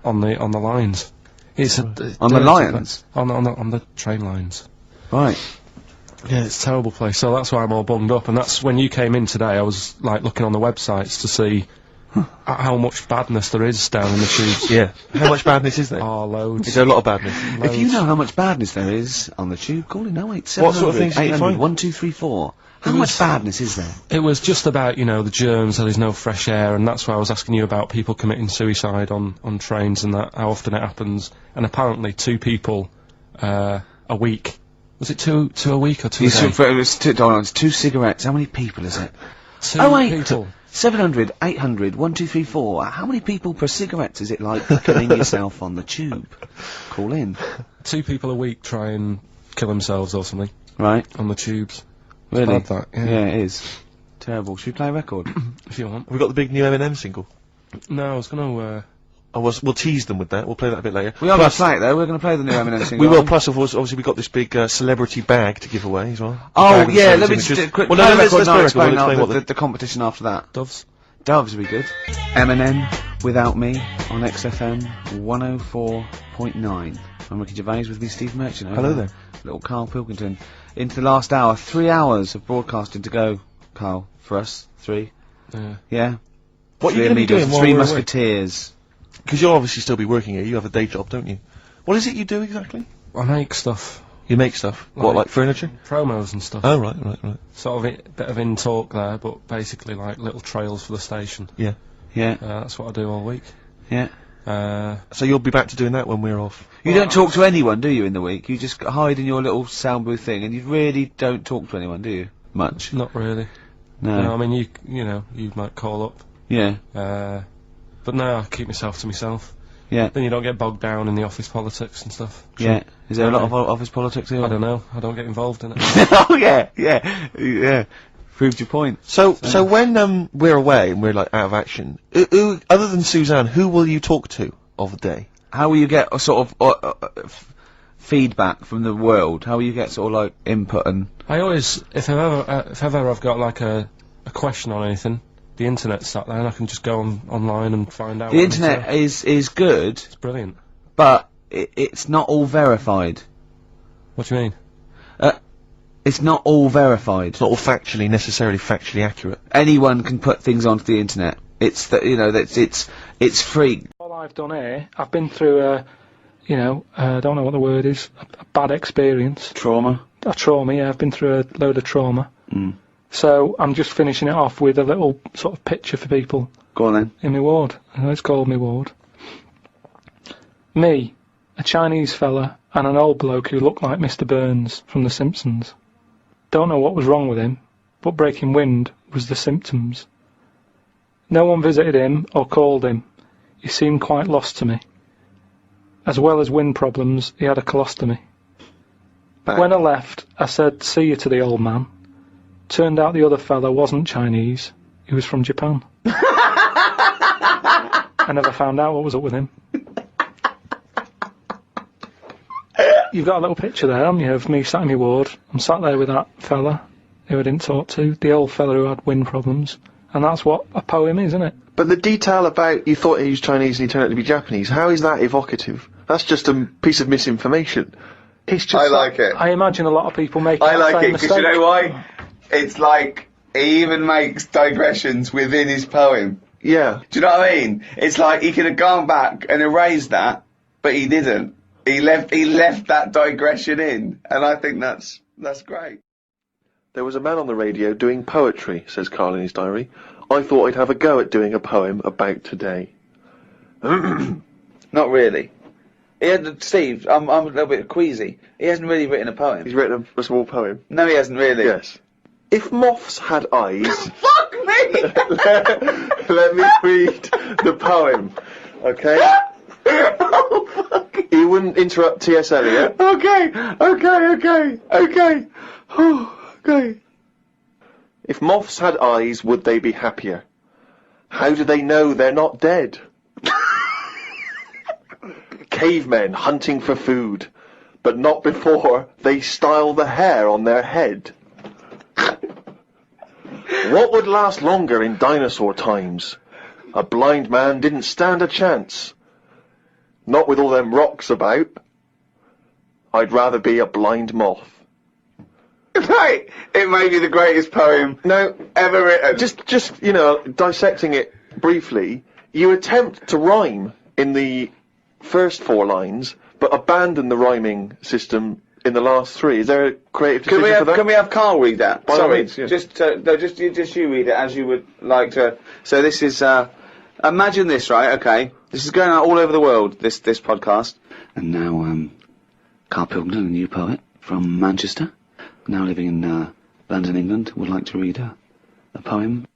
on the lines. It's On the lines? on the train lines. Right. Yeah, it's a terrible place. So that's why I'm all bunged up, and that's when you came in today. I was like looking on the websites to see how much badness there is down in the tubes. Yeah. How much badness is there? Oh, loads. Is there a lot of badness? If you know how much badness there is on the tube, call in 08700 What sort of things did you 800 find? 1234. How much badness is there? It was just about, you know, the germs, how there's no fresh air, and that's why I was asking you about people committing suicide on trains and that, how often it happens. And apparently 2 people a week. Was it two a week or 2 a day? It's 2 cigarettes. How many people is it? 2 people. 700, 800, 1234. How many people per cigarette is it like killing yourself on the tube? Call in. 2 people a week try and kill themselves or something Right. on the tubes. Really? Bad that, yeah. Yeah, it is. Terrible. Should we play a record? If you want. Have we got the big new Eminem single? No, I was gonna, We'll tease them with that. We'll play that a bit later. We are going to play it though. We're going to play the new Eminem single. We will. Plus, of course, obviously, we've got this big celebrity bag to give away as well. Oh, Bag of yeah, let me celebrity just do a quick Well, play no, a let's record and play I'll a record. explain We'll explain what the competition after that. Doves. Doves would be good. Eminem, Without Me, on XFM 104.9. I'm Ricky Gervais with me, Steve Merchant. Hello there. Little Karl Pilkington. Into the last hour. 3 hours of broadcasting to go, Karl, for us. 3. Yeah. Yeah? What are you 3 going to be amigos, doing while 3 we're away? musketeers. Because you'll obviously still be working here. You have a day job, don't you? What is it you do exactly? I make stuff. You make stuff. What, like furniture? Promos and stuff. Oh, right. Sort of bit of in talk there, but basically like little trails for the station. Yeah. Yeah. That's what I do all week. Yeah. So you'll be back to doing that when we're off? You don't talk to anyone, do you, in the week? You just hide in your little sound booth thing, and you really don't talk to anyone, do you? Much. Not really. No. No, I mean, you know, you might call up. Yeah. But no, I keep myself to myself. Yeah. Then you don't get bogged down in the office politics and stuff. Yeah. Is there a lot of office politics here? I don't know. I don't get involved in it. Oh, yeah. Proved your point. So when we're away and we're like out of action, who other than Suzanne, who will you talk to of the day? How will you get a sort of feedback from the world? How will you get sort of like input and... I always, if ever I've got like a question on anything, the internet's sat there and I can just go online and find out. The internet is good, It's brilliant. but it's not all verified. What do you mean? It's not all verified. It's not all necessarily factually accurate. Anyone can put things onto the internet. It's that, you know, that's, it's free. All I've done here, I've been through a, you know, I don't know what the word is, a bad experience. Trauma. A trauma, yeah, I've been through a load of trauma. So I'm just finishing it off with a little sort of picture for people. Go on then. In my ward. It's called my ward. Me, a Chinese fella, and an old bloke who looked like Mr. Burns from The Simpsons. Don't know what was wrong with him, but breaking wind was the symptoms. No one visited him or called him. He seemed quite lost to me. As well as wind problems, he had a colostomy. When I left, I said, "See you" to the old man. Turned out the other fella wasn't Chinese, he was from Japan. I never found out what was up with him. You've got a little picture there, haven't you, of me sat in my ward. I'm sat there with that fella who I didn't talk to, the old fella who had wind problems. And that's what a poem is, isn't it? But the detail about you thought he was Chinese and he turned out to be Japanese, how is that evocative? That's just a piece of misinformation. It's just I like it. I imagine a lot of people make I that like same it, because mistake. you know why? It's like, he even makes digressions within his poem. Yeah. Do you know what I mean? It's like, he could have gone back and erased that, but he didn't. He left that digression in, and I think that's great. There was a man on the radio doing poetry, says Carl in his diary. I thought I'd have a go at doing a poem about today. Not really. He had, Steve, I'm a little bit queasy. He hasn't really written a poem. He's written a small poem. No, he hasn't really. Yes. If moths had eyes... Fuck me! let me read the poem, okay? Oh, fuck. You wouldn't interrupt T.S. Eliot. Okay. Okay. If moths had eyes, would they be happier? How do they know they're not dead? Cavemen hunting for food, but not before they style the hair on their head. What would last longer in dinosaur times? A blind man didn't stand a chance. Not with all them rocks about. I'd rather be a blind moth. Right, it may be the greatest poem ever written. Just you know, dissecting it briefly, you attempt to rhyme in the first 4 lines, but abandon the rhyming system in the last 3. Is there a creative decision for that? Can we have Carl read that? By all Sorry, means, yes. just you read it as you would like to. So this is, imagine this, right? Okay, this is going out all over the world. This podcast. And now, Karl Pilkington, a new poet from Manchester, now living in London, England, would like to read a poem.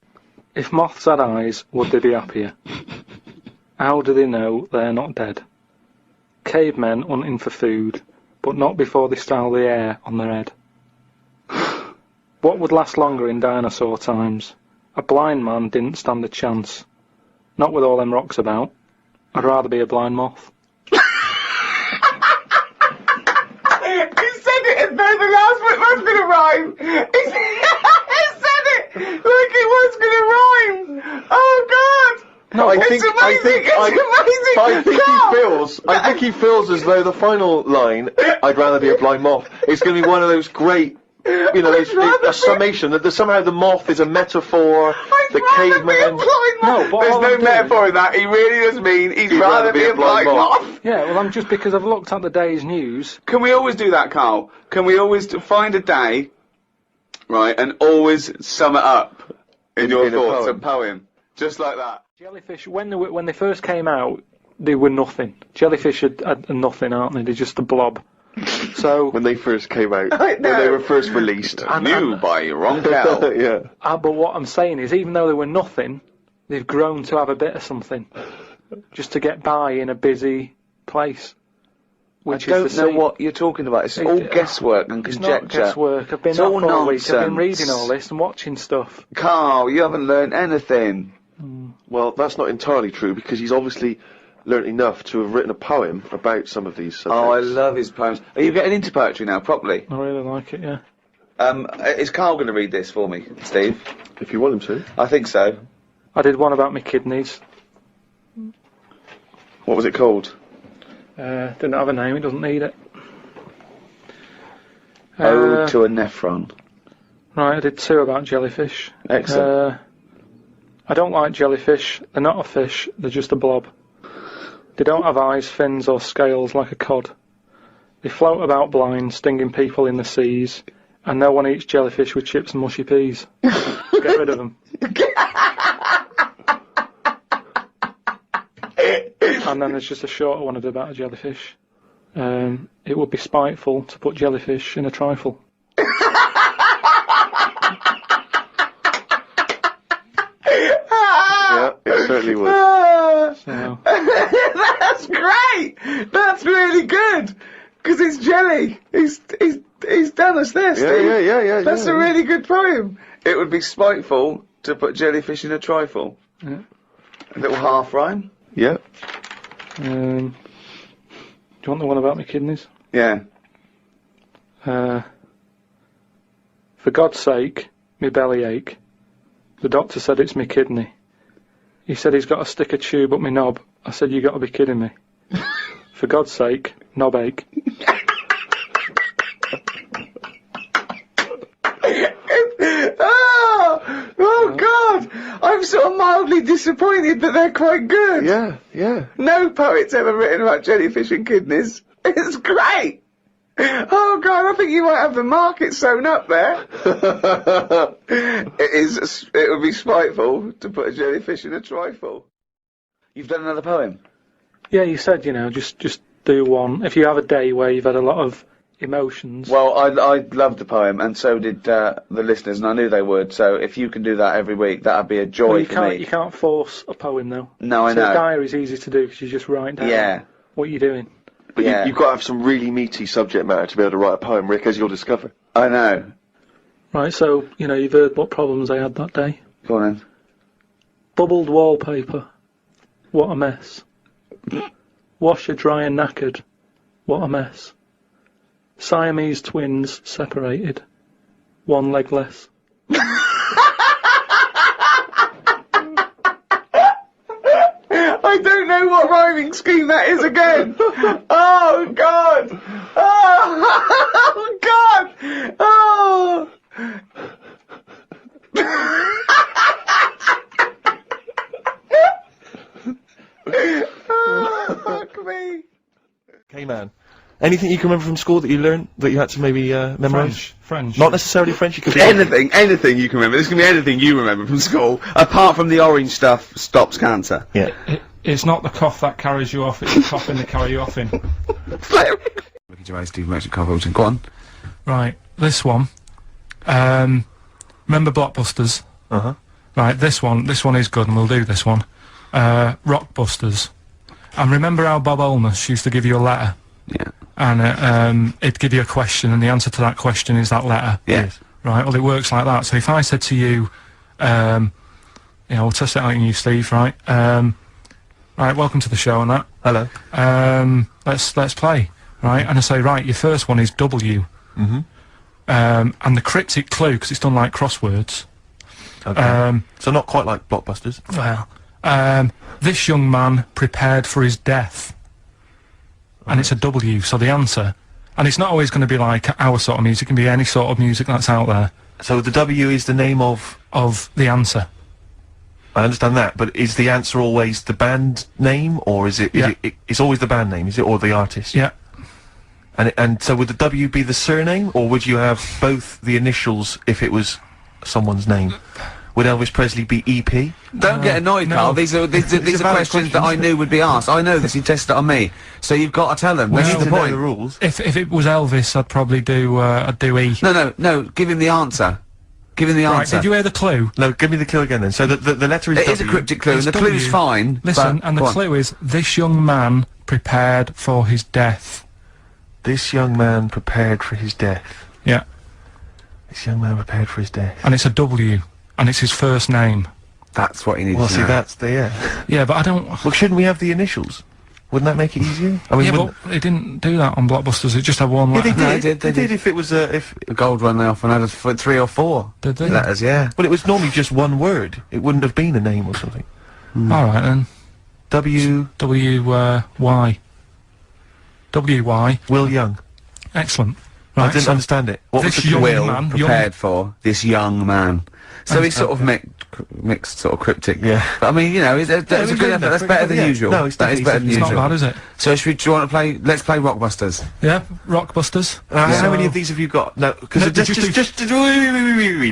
If moths had eyes, would they be happier? How do they know they're not dead? Cavemen hunting for food, but not before they style the hair on their head. What would last longer in dinosaur times? A blind man didn't stand a chance. Not with all them rocks about. I'd rather be a blind moth. He said it as though the last bit was going to rhyme. He said it like it was going to rhyme. Oh God! No, it's amazing. I think he feels as though the final line, "I'd rather be a blind moth," is going to be one of those great, you know, a summation that somehow the moth is a metaphor. The caveman. No, but there's all no I'm doing- metaphor in that. He really does mean he'd rather be a blind moth. Yeah, well, I'm just because I've looked at the day's news. Can we always do that, Carl? Can we always find a day, right, and always sum it up in your thoughts, a poem, just like that? Jellyfish, when they first came out, they were nothing. Jellyfish are nothing, aren't they? They're just a blob. So When they first came out, I when know. they were first released. New by Roncal. Yeah. but what I'm saying is, even though they were nothing, they've grown to have a bit of something, just to get by in a busy place. I Which don't is the know sea. what you're talking about. It's all guesswork and It's conjecture. not guesswork. I've been It's up all for a week. I've been nonsense. reading all this and watching stuff. Carl, you haven't learned anything. Well, that's not entirely true, because he's obviously learnt enough to have written a poem about some of these subjects. Oh, I love his poems. Are you getting into poetry now, properly? I really like it. Yeah. Is Carl going to read this for me, Steve? If you want him to. I think so. I did one about my kidneys. What was it called? Didn't have a name. It doesn't need it. Ode to a Nephron. Right, I did 2 about jellyfish. Excellent. I don't like jellyfish. They're not a fish, they're just a blob. They don't have eyes, fins or scales like a cod. They float about blind, stinging people in the seas, and no one eats jellyfish with chips and mushy peas. Get rid of them. And then there's just a shorter one I did about a jellyfish. It would be spiteful to put jellyfish in a trifle. Yeah, it certainly would. So, That's great! That's really good! Because it's jelly. He's done us this, Steve. Yeah. That's a really good poem. It would be spiteful to put jellyfish in a trifle. Yeah. A little half rhyme. Yeah. do you want the one about my kidneys? Yeah. For God's sake, me belly ache. The doctor said it's me kidney. He said he's got to stick a tube up me knob. I said, you got to be kidding me. For God's sake, knob ache. Oh God! I'm sort of mildly disappointed, but they're quite good. Yeah. No poet's ever written about jellyfish and kidneys. It's great! Oh God, I think you might have the market sewn up there. It would be spiteful to put a jellyfish in a trifle. You've done another poem? Yeah, you said, just do one. If you have a day where you've had a lot of emotions. Well, I loved the poem, and so did the listeners, and I knew they would. So if you can do that every week, that'd be a joy Well, you for can't, me. You can't force a poem, though. No, I So know. a diary's easy to do because you just write down Yeah. what you're doing. But Yeah. you've got to have some really meaty subject matter to be able to write a poem, Rick, as you'll discover. I know. Right, so, you've heard what problems I had that day. Go on then. Bubbled wallpaper. What a mess. Washer dry and knackered. What a mess. Siamese twins separated. One leg less. I don't know what rhyming scheme that is again. Oh God! Oh God! Oh! Oh, fuck me. Okay, man. Anything you can remember from school that you learned that you had to maybe memorise? French. Not necessarily French. You could be Anything you can remember. This can be anything you remember from school, apart from the orange stuff stops cancer. Yeah. It's not the cough that carries you off, it's the coughing that carry you off in. Ricky Gervais, Steve Merchant, Carl Pilkington. Go on. Right, this one. Remember Blockbusters? Uh-huh. Right, this one is good, and we'll do this one. Rockbusters. And remember how Bob Holness used to give you a letter? Yeah. And it'd give you a question, and the answer to that question is that letter. Yes. Right, well, it works like that. So if I said to you, we'll test it out on you, Steve, right? Right, welcome to the show and that. Hello. Let's play, right? And I say, right, your first one is W. Mm-hmm. And the cryptic clue, because it's done like crosswords. Okay. So not quite like Blockbusters. Well, this young man prepared for his death. And it's a W, so the answer. And it's not always going to be like our sort of music, it can be any sort of music that's out there. So the W is the name of the answer. I understand that, but is the answer always the band name, or is it? Yeah. It's always the band name, is it, or the artist? Yeah. And so would the W be the surname, or would you have both the initials if it was someone's name? Would Elvis Presley be EP? Don't get annoyed, no. Carl. These are These are valid questions that I questions. knew would be asked. I know this. You tested it on me, so you've got to tell them. We That's need the to know point. the rules. If it was Elvis, I'd probably do E. No. Give him the answer. Give him the Right, answer. did you hear the clue? No, give me the clue again then. So the letter is It is a W. cryptic clue, and It's the clue's W. fine. Listen, but, and the go on. clue is, this young man prepared for his death. This young man prepared for his death. Yeah. This young man prepared for his death. And it's a W. And it's his first name. That's what you need Well, to see, know. that's the, yeah. Yeah, but I don't... Well, shouldn't we have the initials? Wouldn't that make it easier? I mean, Yeah, wouldn't- but they didn't do that on Blockbusters, it just had one Yeah, letter. they did. No, they did, They they did did. if it was, if... The gold one they often had 3 or 4 Did they? letters, yeah. Well, it was normally just one word. It wouldn't have been a name or something. Alright then. W. W-Y. W-Y. Will Young. Excellent. I didn't understand it. What was This the young Will man, prepared for this young man. So he's sort of mixed, sort of cryptic. Yeah. But I mean, you know, that's a good effort. That's better than usual. No, it's that is better than It's usual. not bad, is it? So do you want to play? Let's play Rockbusters. Yeah, Rockbusters. How many of these have you got? No, because No,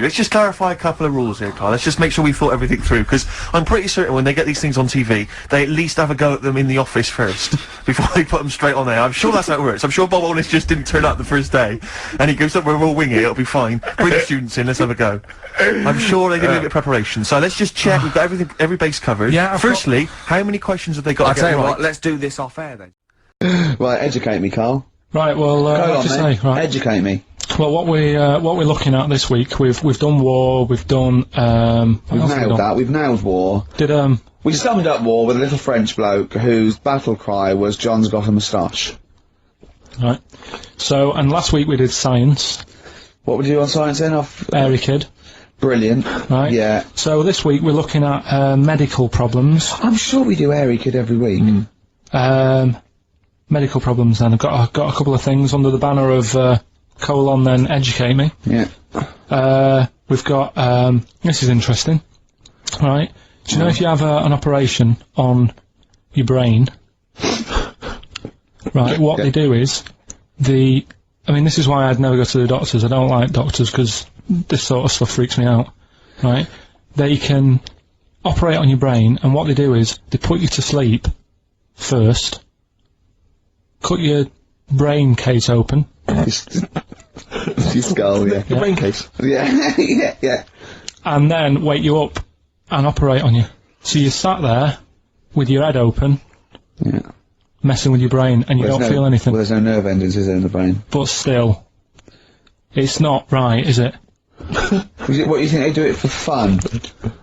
let's just clarify a couple of rules here, Carl. Let's just make sure we thought everything through, because I'm pretty certain when they get these things on TV, they at least have a go at them in the office first, before they put them straight on there. I'm sure that's how it works. I'm sure Bob Honest just didn't turn up the first day, and he goes up, we'll wing it, it'll be fine. Bring the students in, let's have a go. I'm sure they did a bit of preparation. So let's just check, we've got everything, every base covered. Yeah, Firstly, how many questions have they got I'll to tell get you right? what. Let's do this off air then. Right, educate me, Carl. Right, well, Go what on, to then. say? Right. Educate me. Well, what we're looking at this week, we've done war, we've done, We've what else have we nailed done? that. We've nailed war. Did, We summed up war with a little French bloke whose battle cry was "John's got a moustache." right. So, and last week we did science, What would you do on science then? Off Airy Kid, brilliant. right? Yeah. So this week we're looking at, medical problems. I'm sure we do Airy Kid every week. Medical problems then. I've got a couple of things under the banner of, colon then educate me. Yeah. We've got, this is interesting, right? Do you know if you have an operation on your brain, right, what they do is, I mean, this is why I'd never go to the doctors. I don't like doctors because this sort of stuff freaks me out, right? They can operate on your brain, and what they do is, they put you to sleep first, cut your brain case open, Your skull, yeah. The brain case. Yeah, yeah. and then wake you up and operate on you. So you sat there with your head open, Yeah. messing with your brain, and you There's don't feel anything. Well, there's no nerve endings, is there, in the brain? But still, it's not right, is it? What, do you think they do it for fun?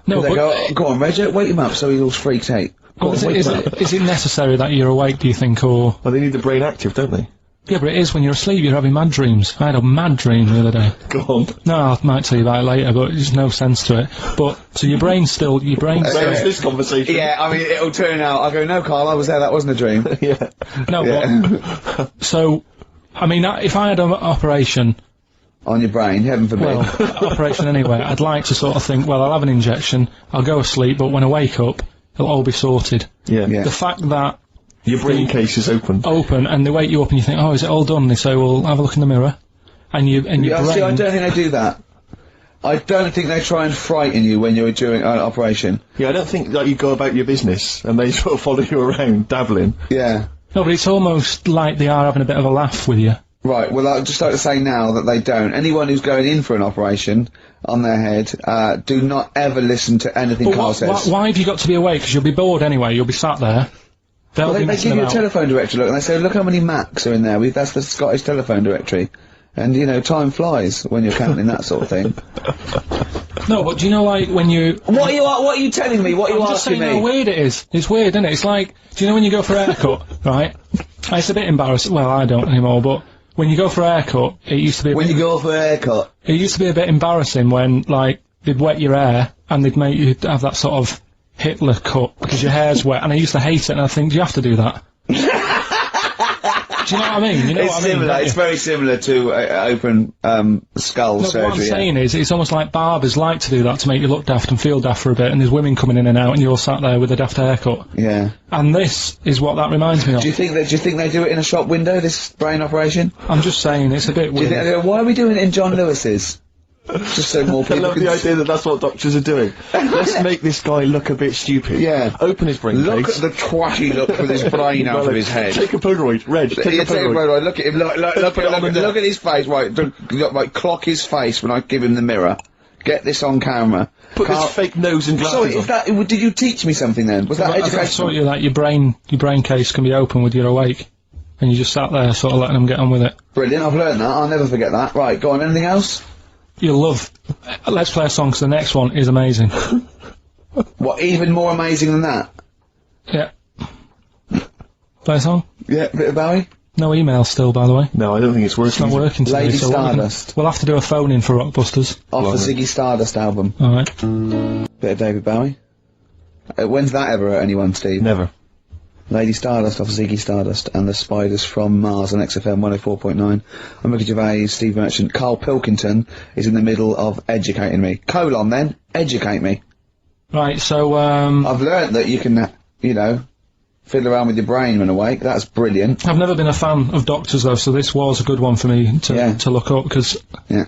No, They but go, "Oh, go on, Reg, wake him up so he all freaks out. Go on, wake is him up." it necessary that you're awake, do you think, or... Well, they need the brain active, don't they? Yeah, but it is when you're asleep, you're having mad dreams. I had a mad dream the other day. Go on. No, I might tell you about it later, but there's no sense to it. But, so your brain's still... Where's this conversation? Yeah, I mean, it'll turn out, I'll go, "No, Carl, I was there, that wasn't a dream." Yeah. No, Yeah. but... So, I mean, if I had an operation... On your brain, heaven forbid. Well, operation anyway, I'd like to sort of think, well, I'll have an injection, I'll go asleep, but when I wake up, it'll all be sorted. Yeah. Yeah. The fact that Your brain case is open. and they wake you up and you think, oh, is it all done? They say, well, have a look in the mirror. And your Yeah, brain... see, I don't think they do that. I don't think they try and frighten you when you're doing an operation. Yeah, I don't think that you go about your business and they sort of follow you around, dabbling. Yeah. No, but it's almost like they are having a bit of a laugh with you. Right, well, I'd just like to say now that they don't. Anyone who's going in for an operation on their head, do not ever listen to anything But Carl says. why have you got to be awake? Because you'll be bored anyway, you'll be sat there. They'll Well, be they messing give you a about. telephone directory look, and they say, "Look how many Macs are in there. That's the Scottish telephone directory." And, you know, time flies when you're counting that sort of thing. No, but do you know, like, when you... What are you telling me? What are you I'm just asking saying how me? weird it is. It's weird, isn't it? It's like, do you know when you go for a haircut, right? It's a bit embarrassing. Well, I don't anymore, but when you go for a haircut, it used to be... When you go for a haircut. It used to be a bit embarrassing when, like, they'd wet your hair and they'd make you have that sort of Hitler cut because your hair's wet, and I used to hate it, and I think, do you have to do that? Do you know what I mean? You know It's what I mean? similar. don't It's you? very similar to open skull No, surgery. what I'm yeah. saying is, it's almost like barbers like to do that to make you look daft and feel daft for a bit, and there's women coming in and out, and you're sat there with a daft haircut. Yeah. And this is what that reminds me of. Do you think they do it in a shop window? This brain operation? I'm just saying, it's a bit Do you weird. think they go, "Why are we doing it in John Lewis's?" Just so more I people love can the idea that that's what doctors are doing. Let's make this guy look a bit stupid. Yeah. Open his brain Look case. at the twatty look with his brain out of his head. Take a Polaroid. Reg, take a Yeah, take a Polaroid. Polaroid. Look at him. Look at his face. Right, right. Clock his face when I give him the mirror. Get this on camera. Put Carl- his fake nose and glasses Sorry, on. is that? Did you teach me something then? Was that I taught educational? you that your brain case can be open with your awake, and you just sat there sort of letting them get on with it. Brilliant. I've learned that. I'll never forget that. Right, go on. Anything else? You'll love... Let's play a song, 'cause the next one is amazing. What? Even more amazing than that? Yeah. Play a song? Yeah, bit of Bowie. No email still, by the way. No, I don't think it's working. It's not working today, Lady so we'll- Stardust. We'll have to do a phone-in for Rockbusters. Off the Ziggy Stardust album. Alright. Bit of David Bowie. When's that ever hurt anyone, Steve? Never. Lady Stardust off Ziggy Stardust, and the Spiders from Mars on XFM 104.9. I'm Ricky Gervais, Steve Merchant. Karl Pilkington is in the middle of educating me. Colon then, educate me. Right, so, I've learnt that you can, you know, fiddle around with your brain when awake. That's brilliant. I've never been a fan of doctors though, so this was a good one for me to look up, because... Yeah.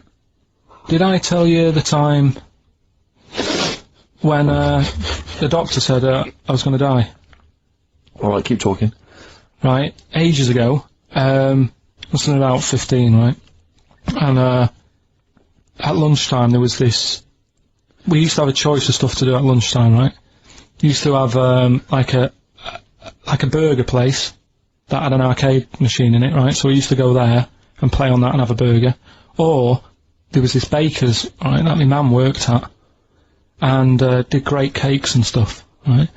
Did I tell you the time when, the doctor said, I was gonna die? Alright, keep talking. Right, ages ago, must have been about 15, right? And, at lunchtime there was this... We used to have a choice of stuff to do at lunchtime, right? We used to have, like a burger place that had an arcade machine in it, right? So we used to go there and play on that and have a burger. Or, there was this baker's, right, that my mum worked at, and, did great cakes and stuff, right?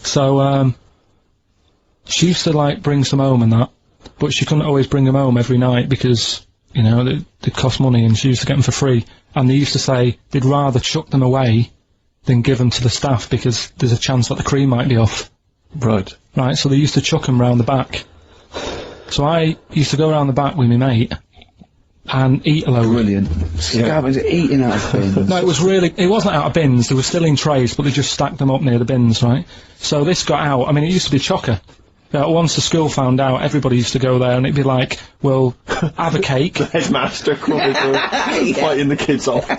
So, she used to, like, bring some home and that, but she couldn't always bring them home every night because, you know, they cost money, and she used to get them for free. And they used to say they'd rather chuck them away than give them to the staff because there's a chance that the cream might be off. Right. Right, so they used to chuck them round the back. So I used to go round the back with my mate and eat a load. Brilliant. Scabbers eating out of bins. No, it wasn't out of bins, they were still in trays, but they just stacked them up near the bins, right? So this got out, I mean, it used to be chocker. Once the school found out, everybody used to go there, and it'd be like, well, have a cake. Headmaster fighting the kids off.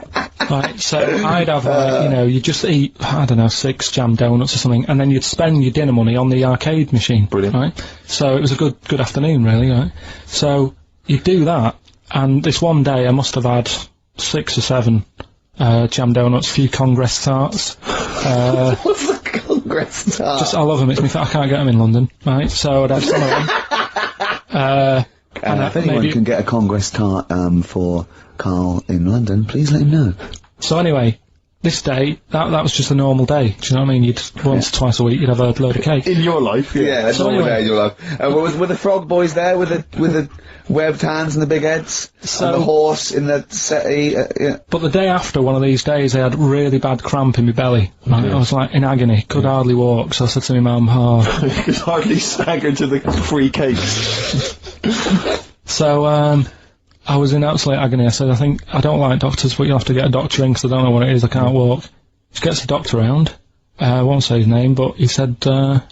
Right, so I'd have, you know, you'd just eat, I don't know, 6 jam donuts or something, and then you'd spend your dinner money on the arcade machine. Brilliant. Right? So it was a good afternoon, really, right? So you'd do that, and this one day I must have had 6 or 7 jam donuts, a few Congress tarts. What's the Congress tart? I love them, I can't get them in London, right? So I'd have some of them. If anyone can get a Congress tart for Karl in London, please let him know. So anyway, this day, that was just a normal day. Do you know what I mean? You'd once or twice a week you'd have a load of cake. In your life, yeah, that's so normal anyway, day in your life. Were the frog boys there with the webbed hands and the big heads? And the horse in the settee? Yeah. But the day after one of these days, I had really bad cramp in my belly. Right? I was like in agony, could hardly walk. So I said to my mum, you could hardly stagger to the free cakes. So, I was in absolute agony. I said, I don't like doctors, but you'll have to get a doctor in because I don't know what it is, I can't walk. She gets the doctor round. I won't say his name, but he said, well,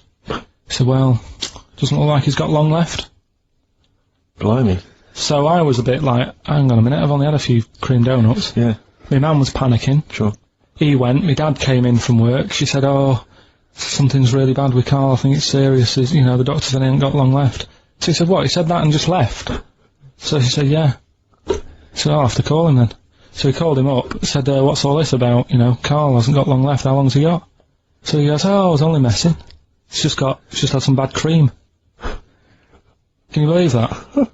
doesn't look like he's got long left. Blimey. So I was a bit like, hang on a minute, I've only had a few cream donuts. Yeah. My mum was panicking. Sure. He went, my dad came in from work, she said, oh, something's really bad with Karl, I think it's serious, you know, the doctor said he ain't got long left. So he said, what, he said that and just left? So she said, yeah. So I'll have to call him then. So he called him up, said, what's all this about? You know, Karl hasn't got long left, how long's he got? So he goes, oh, I was only messing. He's just had some bad cream. Can you believe that?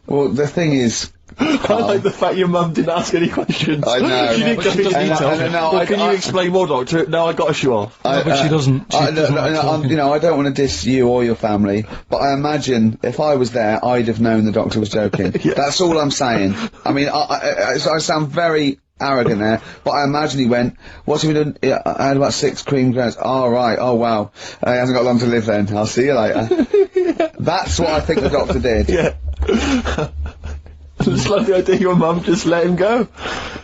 Well, the thing is... I like the fact your mum didn't ask any questions. I know. She didn't go into detail. Can you explain more, Doctor? No, I got a shoe off. No, but she doesn't. You know, I don't want to diss you or your family, but I imagine if I was there, I'd have known the doctor was joking. Yeah. That's all I'm saying. I mean, I sound very arrogant there, but I imagine he went, what's he been doing? I had about 6 cream grains. Oh, right. Oh, wow. He hasn't got long to live then. I'll see you later. Yeah. That's what I think the doctor did. Yeah. I just love the idea your mum just let him go.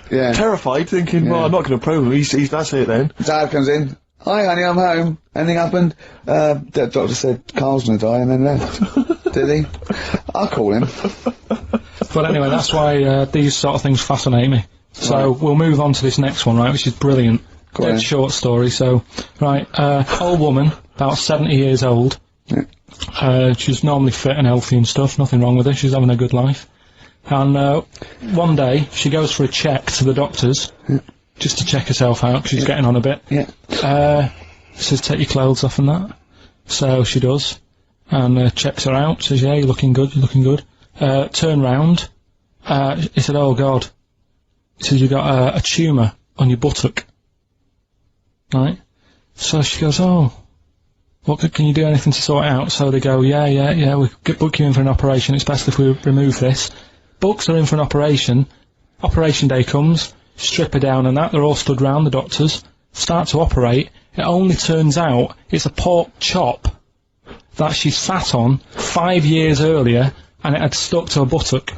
Yeah. Terrified, thinking, well, I'm not going to probe him, he's that's it then. Dad comes in, hi honey, I'm home. Anything happened? The doctor said Karl's gonna die and then left. Did he? I'll call him. But anyway, that's why these sort of things fascinate me. So we'll move on to this next one, right, which is brilliant. Dead short story, so, right, old woman, about 70 years old. Yeah. She's normally fit and healthy and stuff, nothing wrong with her, she's having a good life. And one day, she goes for a check to the doctor's, just to check herself out, because she's getting on a bit. Yeah. Says, take your clothes off and that. So she does, and checks her out, says, yeah, you're looking good, you're looking good. Turn round, he said, oh God. He says, you've got a tumour on your buttock. Right? So she goes, oh, what, can you do anything to sort it out? So they go, yeah, we could book you in for an operation, it's best if we remove this. Books are in for an operation. Operation day comes, strip her down and that, they're all stood round, the doctors, start to operate. It only turns out it's a pork chop that she sat on 5 years earlier, and it had stuck to her buttock.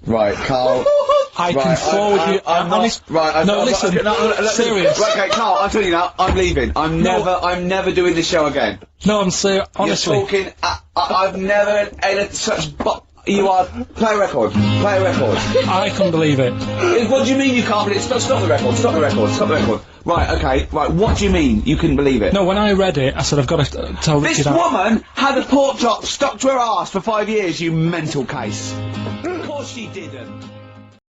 Right, Carl. I can forward you. I'm not, honest. right, No, listen. Serious. Right, okay, Carl, I'm telling you now, I'm leaving. I'm never doing this show again. No, I'm serious. Honestly. You're talking, I've never edited such you are, play a record. Play a record. I couldn't believe it. What do you mean you can't believe it? Stop the record, stop the record, stop the record. Right, okay, right, what do you mean you couldn't believe it? No, when I read it, I said, I've got to tell Richard. This woman had a pork chop stuck to her arse for 5 years, you mental case. Of course she didn't.